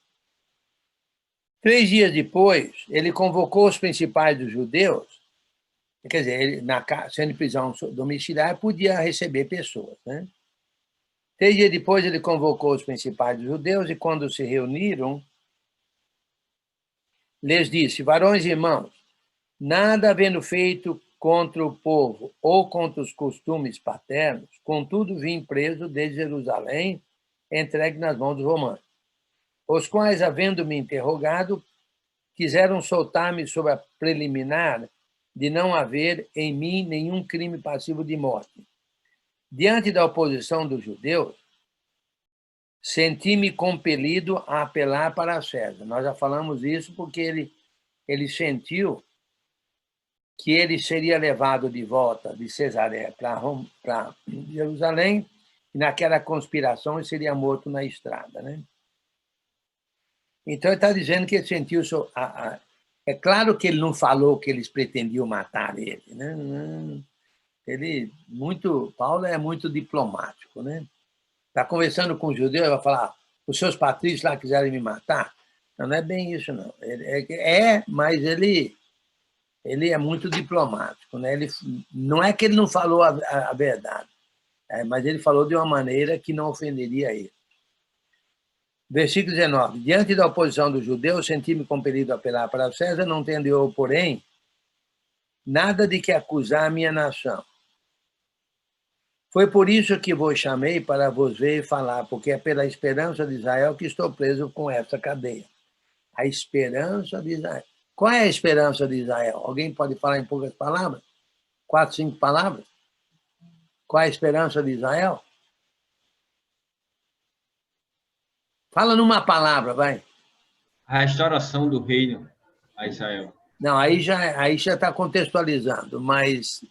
3 dias depois, ele convocou os principais dos judeus, quer dizer, ele, sendo prisão domiciliar, podia receber pessoas, né? 3 dias depois, ele convocou os principais dos judeus e, quando se reuniram, lhes disse, varões e irmãos, nada havendo feito contra o povo ou contra os costumes paternos, contudo vim preso desde Jerusalém, entregue nas mãos dos romanos, os quais, havendo-me interrogado, quiseram soltar-me sob a preliminar de não haver em mim nenhum crime passivo de morte. Diante da oposição dos judeus, senti-me compelido a apelar para César. Nós já falamos isso porque ele sentiu que ele seria levado de volta de Cesareia para Jerusalém, e naquela conspiração ele seria morto na estrada, né? Então, ele está dizendo que ele sentiu... É claro que ele não falou que eles pretendiam matar ele, né? Paulo é muito diplomático, né? Está conversando com os judeus, vai falar, os seus patrícios lá quiserem me matar. Não é bem isso, não. Mas ele é muito diplomático, né? Não é que ele não falou a verdade, mas ele falou de uma maneira que não ofenderia ele. Versículo 19. Diante da oposição dos judeus, senti-me compelido a apelar para César, não tendo eu, porém, nada de que acusar a minha nação. Foi por isso que vos chamei para vos ver e falar, porque é pela esperança de Israel que estou preso com essa cadeia. A esperança de Israel. Qual é a esperança de Israel? Alguém pode falar em poucas palavras? 4, 5 palavras? Qual é a esperança de Israel? Fala numa palavra, vai. A restauração do reino a Israel. Não, aí já está contextualizando, mas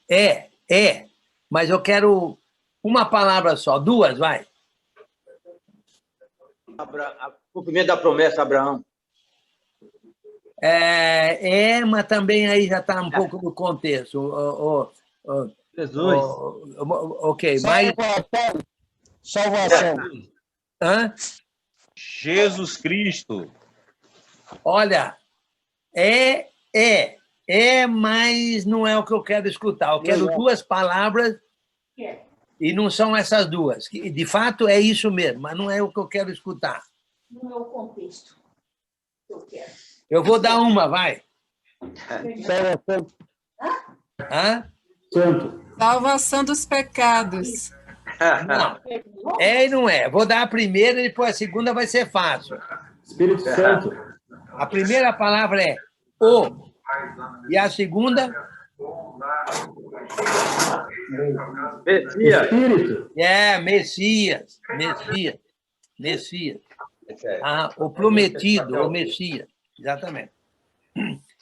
mas eu quero uma palavra só, 2, vai. Cumprimento da promessa, Abraão. Mas também aí já está um pouco no contexto. Jesus. Ok, mas... Salvação. Hã? Jesus Cristo. Olha, mas não é o que eu quero escutar. Eu quero 2 palavras e não são essas 2. De fato, é isso mesmo, mas não é o que eu quero escutar. Não é o contexto que eu quero. Eu vou dar uma, vai. Salvação. Hã? Santo. Salvação dos pecados. Não, e não é. Vou dar a primeira e depois a segunda vai ser fácil. Espírito Santo. A primeira palavra é o. E a segunda? Messias. Espírito. Messias. O prometido, o Messias. Exatamente.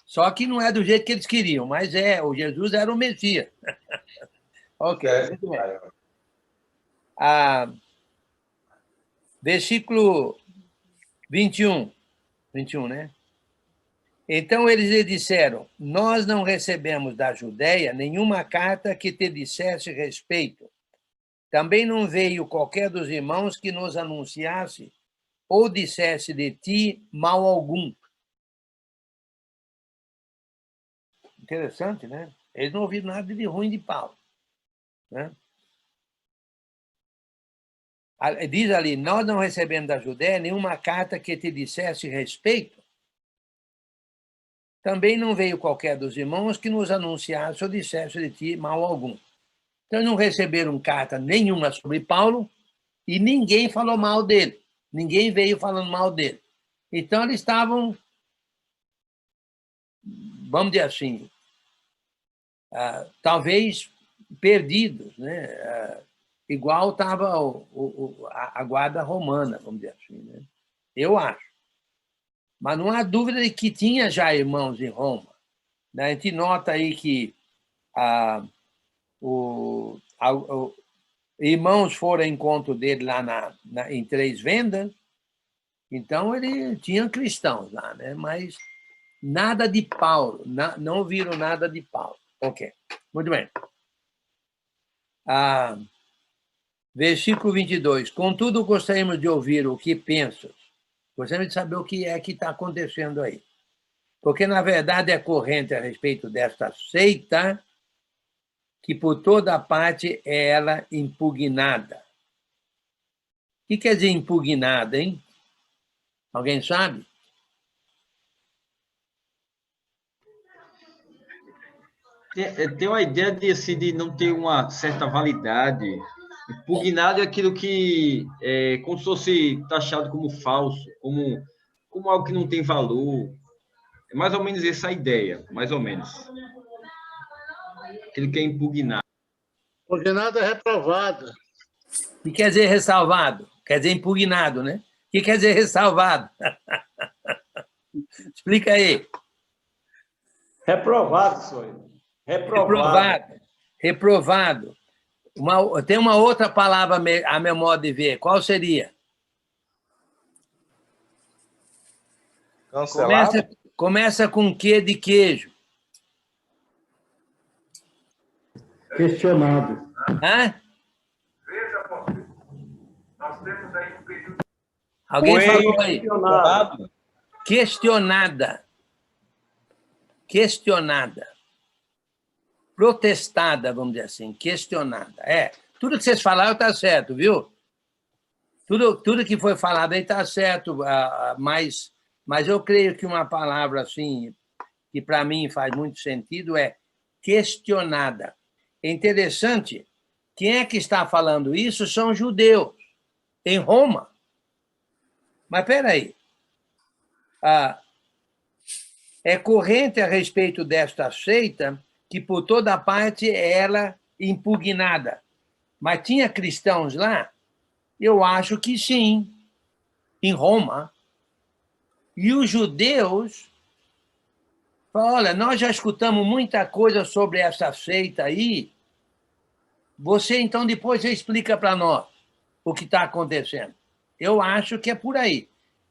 Só que não é do jeito que eles queriam, mas o Jesus era o Messias. Ok, muito bem. Versículo 21, né? Então eles lhe disseram, nós não recebemos da Judéia nenhuma carta que te dissesse respeito. Também não veio qualquer dos irmãos que nos anunciasse ou dissesse de ti mal algum. Interessante, né? Eles não ouviram nada de ruim de Paulo, né? Diz ali, nós não recebemos da Judéia nenhuma carta que te dissesse respeito. Também não veio qualquer dos irmãos que nos anunciasse ou dissesse de ti mal algum. Então, não receberam carta nenhuma sobre Paulo e ninguém falou mal dele. Ninguém veio falando mal dele. Então, eles estavam, vamos dizer assim, talvez perdidos, né? Igual estava a guarda romana, vamos dizer assim, né? Eu acho. Mas não há dúvida de que tinha já irmãos em Roma, né? A gente nota aí que irmãos foram ao encontro dele lá em Três Vendas, então ele tinha cristãos lá, né? Mas nada de Paulo, não viram nada de Paulo. Ok, muito bem. Versículo 22. Contudo, gostaríamos de ouvir o que pensas. Gostaríamos de saber o que é que está acontecendo aí. Porque, na verdade, é corrente a respeito desta seita que, por toda parte, é ela impugnada. O que quer dizer impugnada, hein? Alguém sabe? Tem uma ideia de não ter uma certa validade. Impugnado é aquilo que é como se fosse taxado como falso, como algo que não tem valor. É mais ou menos essa a ideia, mais ou menos. Aquilo que é impugnado. Impugnado é reprovado. O que quer dizer ressalvado? Quer dizer impugnado, né? O que quer dizer ressalvado? Explica aí. Reprovado, senhor. Reprovado. Tem uma outra palavra a meu modo de ver. Qual seria? Cancelado? Começa com Q de queijo. Questionado. Hã? Veja, apóstolo. Nós temos aí um período. Alguém falou aí? Questionado. Questionada. Questionada. Protestada, vamos dizer assim. Questionada. Tudo que vocês falaram está certo, viu? Tudo que foi falado aí está certo, mas eu creio que uma palavra assim, que para mim faz muito sentido, é questionada. É interessante, quem é que está falando isso são judeus, em Roma. Mas espera aí. É corrente a respeito desta seita que, por toda parte, era impugnada. Mas tinha cristãos lá? Eu acho que sim, em Roma. E os judeus falam, olha, nós já escutamos muita coisa sobre essa seita aí, você, então, depois explica para nós o que está acontecendo. Eu acho que é por aí.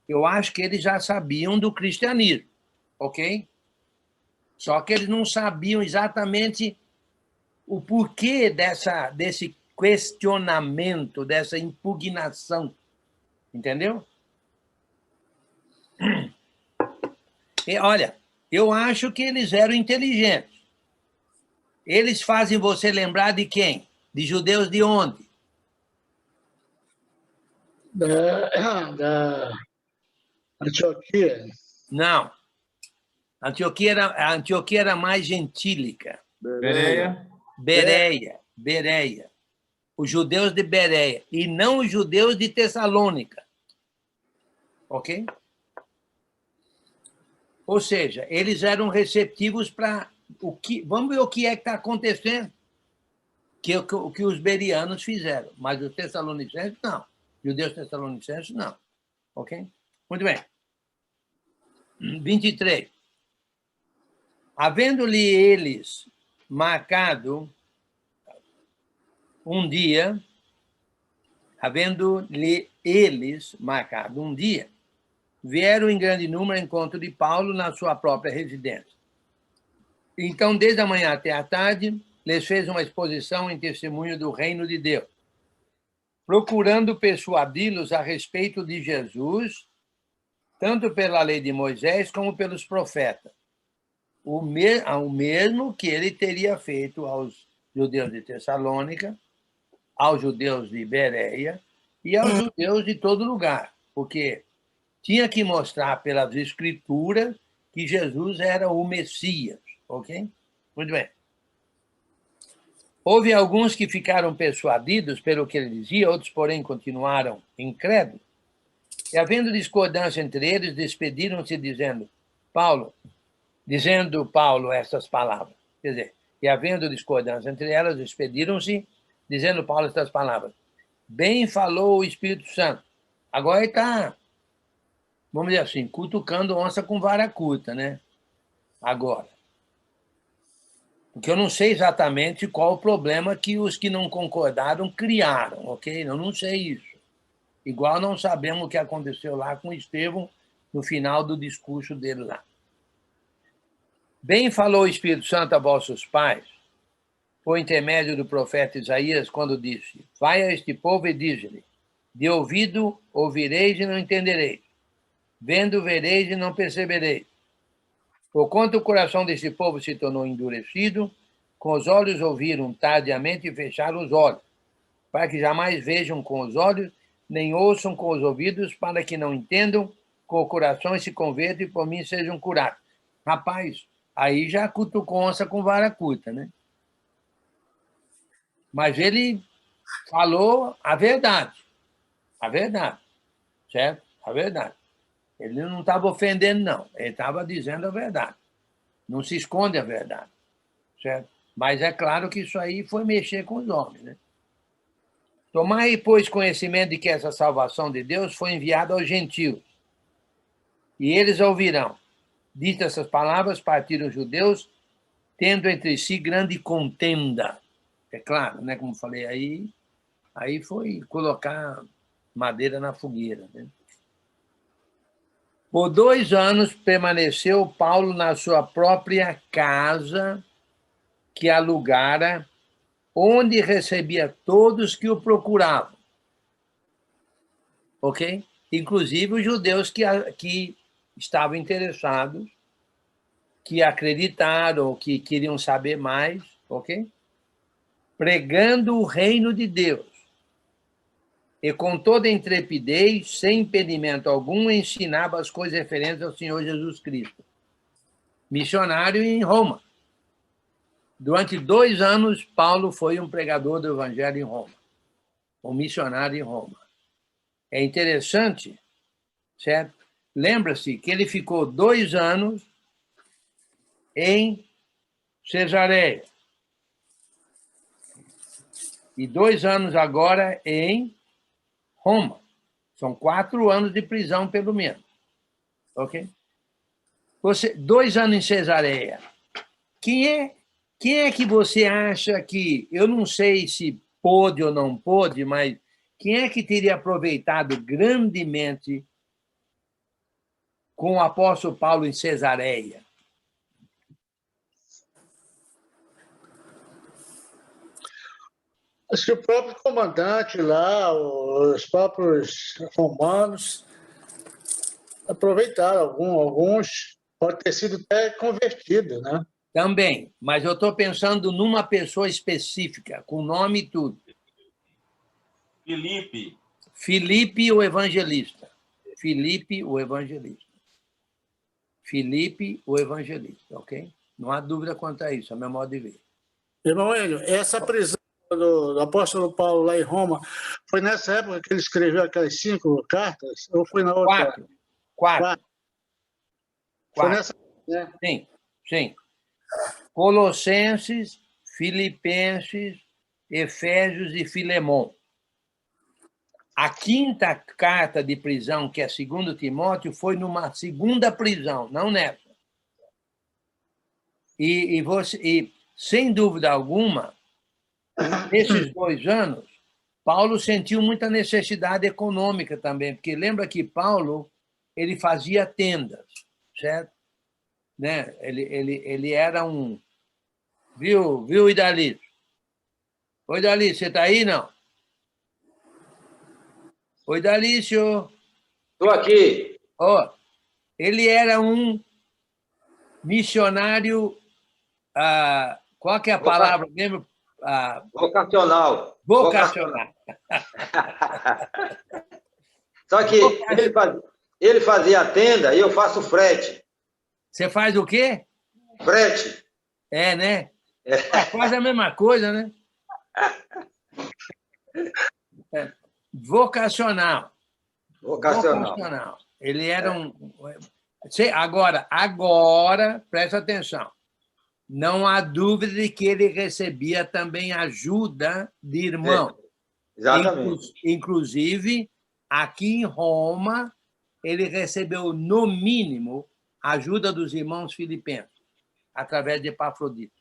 Eu acho que eles já sabiam do cristianismo, ok? Só que eles não sabiam exatamente o porquê desse questionamento, dessa impugnação. Entendeu? E, olha, eu acho que eles eram inteligentes. Eles fazem você lembrar de quem? De judeus de onde? Da Antioquia. Não. A Antioquia era mais gentílica. Bereia. Os judeus de Bereia. E não os judeus de Tessalônica. Ok? Ou seja, eles eram receptivos para o que... Vamos ver o que é que está acontecendo. O que os berianos fizeram. Mas os tessalonicenses, não. Os judeus tessalonicenses, não. Ok? Muito bem. 23. Havendo-lhe eles marcado um dia, vieram em grande número ao encontro de Paulo na sua própria residência. Então, desde a manhã até a tarde, lhes fez uma exposição em testemunho do reino de Deus, procurando persuadi-los a respeito de Jesus, tanto pela lei de Moisés como pelos profetas, o mesmo que ele teria feito aos judeus de Tessalônica, aos judeus de Bereia e aos judeus de todo lugar, porque tinha que mostrar pelas escrituras que Jesus era o Messias, ok? Muito bem. Houve alguns que ficaram persuadidos pelo que ele dizia, outros, porém, continuaram incrédulos. E, havendo discordância entre eles, despediram-se dizendo Paulo estas palavras. Quer dizer, e havendo discordância entre elas, despediram-se, dizendo Paulo estas palavras. Bem falou o Espírito Santo. Agora ele está, vamos dizer assim, cutucando onça com vara curta, né? Agora. Porque eu não sei exatamente qual o problema que os que não concordaram criaram, ok? Eu não sei isso. Igual não sabemos o que aconteceu lá com Estevão no final do discurso dele lá. Bem falou o Espírito Santo a vossos pais, por intermédio do profeta Isaías, quando disse, vai a este povo e diz-lhe, de ouvido ouvireis e não entendereis, vendo vereis e não percebereis. Porquanto o coração deste povo se tornou endurecido, com os olhos ouviram tardiamente e fecharam os olhos, para que jamais vejam com os olhos, nem ouçam com os ouvidos, para que não entendam com o coração e se convertam e por mim sejam curados. Rapaz, aí já cutucou onça com vara curta, né? Mas ele falou a verdade, certo? A verdade. Ele não estava ofendendo, não. Ele estava dizendo a verdade. Não se esconde a verdade, certo? Mas é claro que isso aí foi mexer com os homens, né? Tomai, pois, conhecimento de que essa salvação de Deus foi enviada aos gentios, e eles ouvirão. Ditas essas palavras, partiram os judeus, tendo entre si grande contenda. É claro, né? Como falei, aí foi colocar madeira na fogueira, né? Por 2 anos permaneceu Paulo na sua própria casa, que alugara, onde recebia todos que o procuravam. Ok? Inclusive os judeus que estavam interessados, que acreditaram, que queriam saber mais, ok? Pregando o reino de Deus. E com toda intrepidez, sem impedimento algum, ensinava as coisas referentes ao Senhor Jesus Cristo. Missionário em Roma. Durante 2 anos, Paulo foi um pregador do Evangelho em Roma. Um missionário em Roma. É interessante, certo? Lembra-se que ele ficou 2 anos em Cesareia. E 2 anos agora em Roma. São 4 anos de prisão, pelo menos. Ok? 2 anos em Cesareia. Quem é que você acha que... Eu não sei se pôde ou não pôde, mas quem é que teria aproveitado grandemente com o apóstolo Paulo em Cesareia? Acho que o próprio comandante lá, os próprios romanos, aproveitaram. Alguns podem ter sido até convertidos, né? Também, mas eu estou pensando numa pessoa específica, com nome e tudo. Filipe. Filipe, o evangelista. Filipe, o evangelista. Filipe, o evangelista, ok? Não há dúvida quanto a isso, é o meu modo de ver. Irmão Hélio, essa prisão do apóstolo Paulo lá em Roma, foi nessa época que ele escreveu aquelas 5 cartas? Ou foi na outra? 4. Foi nessa, né? Sim, sim. Colossenses, Filipenses, Efésios e Filemon. A 5ª carta de prisão, que é 2 Timóteo, foi numa 2ª prisão, não nessa. E sem dúvida alguma, nesses 2 anos, Paulo sentiu muita necessidade econômica também, porque lembra que Paulo ele fazia tendas, certo? Né? Ele era um... Viu, Idalício? Oi, Idalício, você está aí, não? Oi, Idalício. Estou aqui. Ele era um missionário... qual que é a palavra mesmo? Vocacional. Vocacional. Só que ele fazia a tenda e eu faço frete. Você faz o quê? Frete. É, né? É quase a mesma coisa, né? Vocacional. Ele era um... Agora, presta atenção. Não há dúvida de que ele recebia também ajuda de irmão. Exatamente. Inclusive, aqui em Roma, ele recebeu, no mínimo, a ajuda dos irmãos filipenses, através de Epafrodito.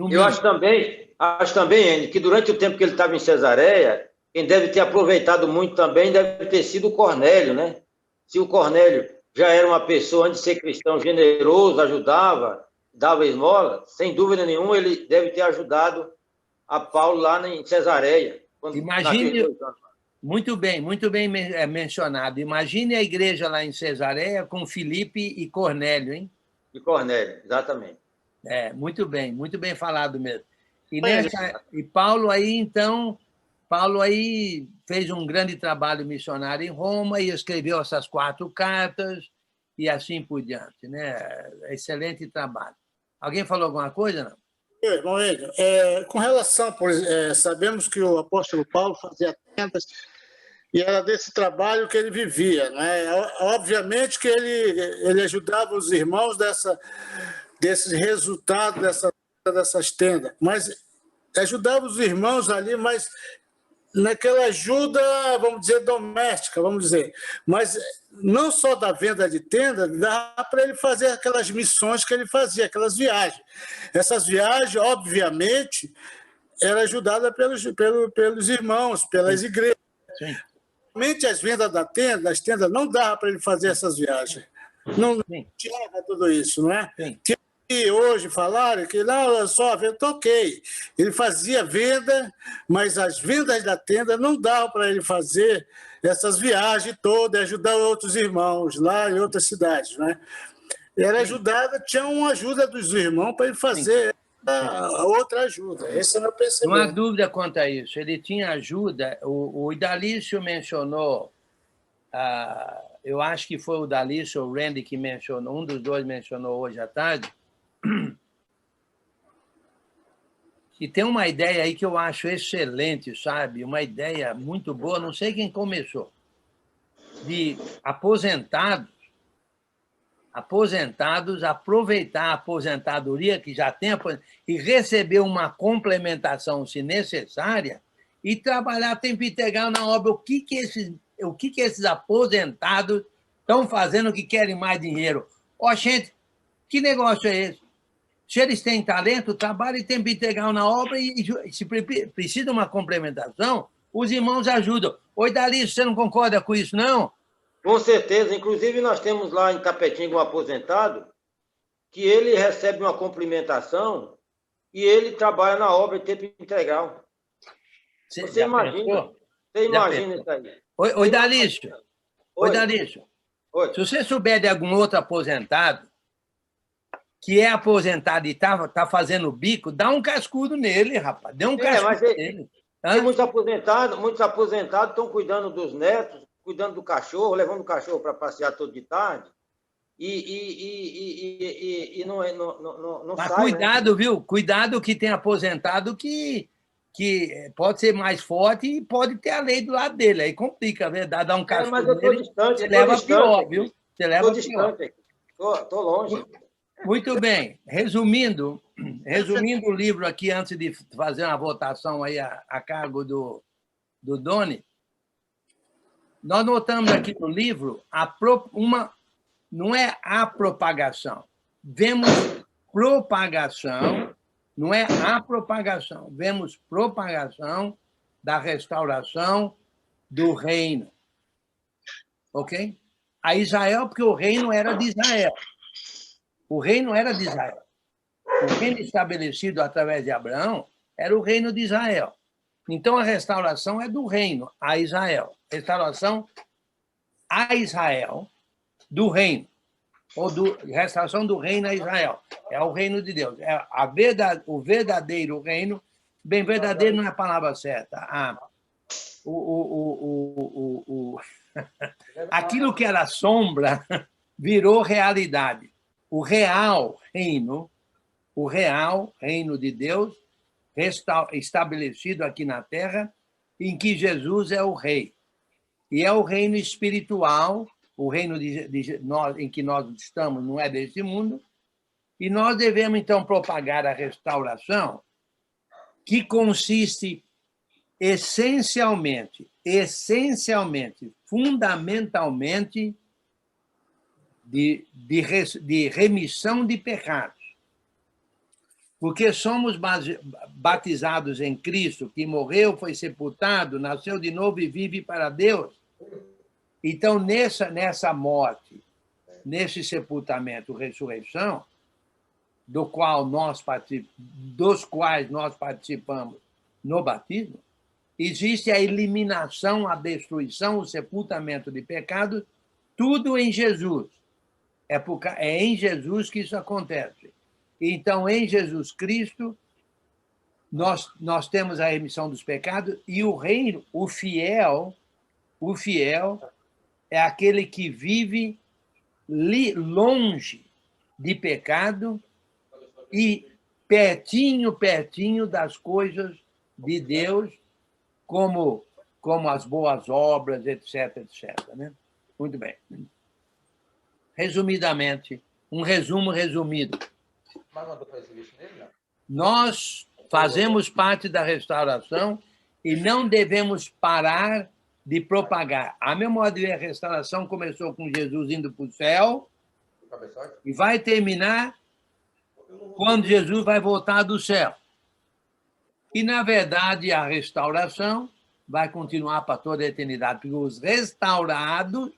Eu acho também, Enio, que durante o tempo que ele estava em Cesareia, quem deve ter aproveitado muito também deve ter sido o Cornélio, né? Se o Cornélio já era uma pessoa, antes de ser cristão, generoso, ajudava, dava esmola, sem dúvida nenhuma, ele deve ter ajudado a Paulo lá em Cesareia. Imagine, muito bem mencionado. Imagine a igreja lá em Cesareia com Filipe e Cornélio, hein? E Cornélio, exatamente. Muito bem falado mesmo. E Paulo aí, então, fez um grande trabalho missionário em Roma e escreveu essas 4 cartas e assim por diante, né? Excelente trabalho. Alguém falou alguma coisa, não? Irmão Hélio, com relação, sabemos que o apóstolo Paulo fazia tendas e era desse trabalho que ele vivia, né? Obviamente que ele ajudava os irmãos desses resultados dessas tendas, mas ajudava os irmãos ali, mas naquela ajuda, vamos dizer, doméstica, mas não só da venda de tenda, dá para ele fazer aquelas missões que ele fazia, aquelas viagens. Essas viagens, obviamente, eram ajudadas pelos irmãos, pelas igrejas. Sim. Realmente, as vendas das tendas não dava para ele fazer essas viagens. não tinha tudo isso, não é? Sim. E hoje falaram que não, só a venda, ok. Ele fazia venda, mas as vendas da tenda não davam para ele fazer essas viagens todas, ajudar outros irmãos lá em outras cidades, né? Era ajudado, tinha uma ajuda dos irmãos para ele fazer a outra ajuda. Esse é o meu pensamento. Não há dúvida quanto a isso. Ele tinha ajuda. O Idalício mencionou, eu acho que foi o Idalício ou o Randy que mencionou, um dos dois mencionou hoje à tarde, e tem uma ideia aí que eu acho excelente, sabe? Uma ideia muito boa, não sei quem começou, de aposentados aproveitar a aposentadoria que já tem e receber uma complementação, se necessária, e trabalhar tempo integral na obra. O que esses aposentados estão fazendo que querem mais dinheiro? Gente, que negócio é esse? Se eles têm talento, trabalhem tempo integral na obra e se precisa de uma complementação, os irmãos ajudam. Oi, Dalício, você não concorda com isso, não? Com certeza. Inclusive, nós temos lá em Tapetinga um aposentado que ele recebe uma complementação e ele trabalha na obra em tempo integral. Você imagina isso aí. Oi, Dalício. Oi, Dalício. Se você souber de algum outro aposentado que é aposentado e está fazendo bico, dá um cascudo nele, rapaz. Dê um cascudo nele. Tem muitos aposentados estão cuidando dos netos, cuidando do cachorro, levando o cachorro para passear todo de tarde. E não Mas sai. Cuidado, né? Viu? Cuidado que tem aposentado que pode ser mais forte e pode ter a lei do lado dele. Aí complica, a verdade. Dá um cascudo mas eu estou nele, distante. você leva pior, viu? Você leva Estou distante. Estou longe. Muito bem. Resumindo o livro aqui, antes de fazer uma votação aí a cargo do Doni, nós notamos aqui no livro não é a propagação. Vemos propagação, não é a propagação. Vemos propagação da restauração do reino. Ok? A Israel, porque o reino era de Israel. O reino era de Israel. O reino estabelecido através de Abraão era o reino de Israel. Então, a restauração é do reino a Israel. Restauração a Israel do reino. Ou restauração do reino a Israel. É o reino de Deus. É o verdadeiro reino. Bem, verdadeiro não é a palavra certa. Aquilo que era sombra virou realidade. O real reino de Deus, estabelecido aqui na Terra, em que Jesus é o rei. E é o reino espiritual, o reino em que nós estamos não é desse mundo, e nós devemos, então, propagar a restauração, que consiste essencialmente, fundamentalmente, de remissão de pecados. Porque somos batizados em Cristo, que morreu, foi sepultado, nasceu de novo e vive para Deus. Então, nessa morte, nesse sepultamento, ressurreição, dos quais nós participamos no batismo, existe a eliminação, a destruição, o sepultamento de pecados, tudo em Jesus. É em Jesus que isso acontece. Então, em Jesus Cristo, nós temos a remissão dos pecados e o reino, o fiel é aquele que vive longe de pecado e pertinho das coisas de Deus, como as boas obras, etc. Né? Muito bem. Resumidamente, um resumo resumido. Nós fazemos parte da restauração e não devemos parar de propagar. A memória de restauração começou com Jesus indo para o céu e vai terminar quando Jesus vai voltar do céu. E, na verdade, a restauração vai continuar para toda a eternidade, porque os restaurados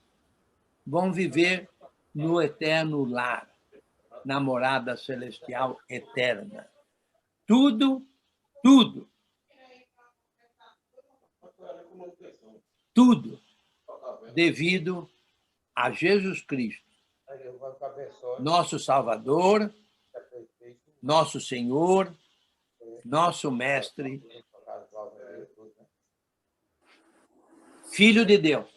vão viver no eterno lar, na morada celestial eterna. Tudo devido a Jesus Cristo, nosso Salvador, nosso Senhor, nosso Mestre, Filho de Deus.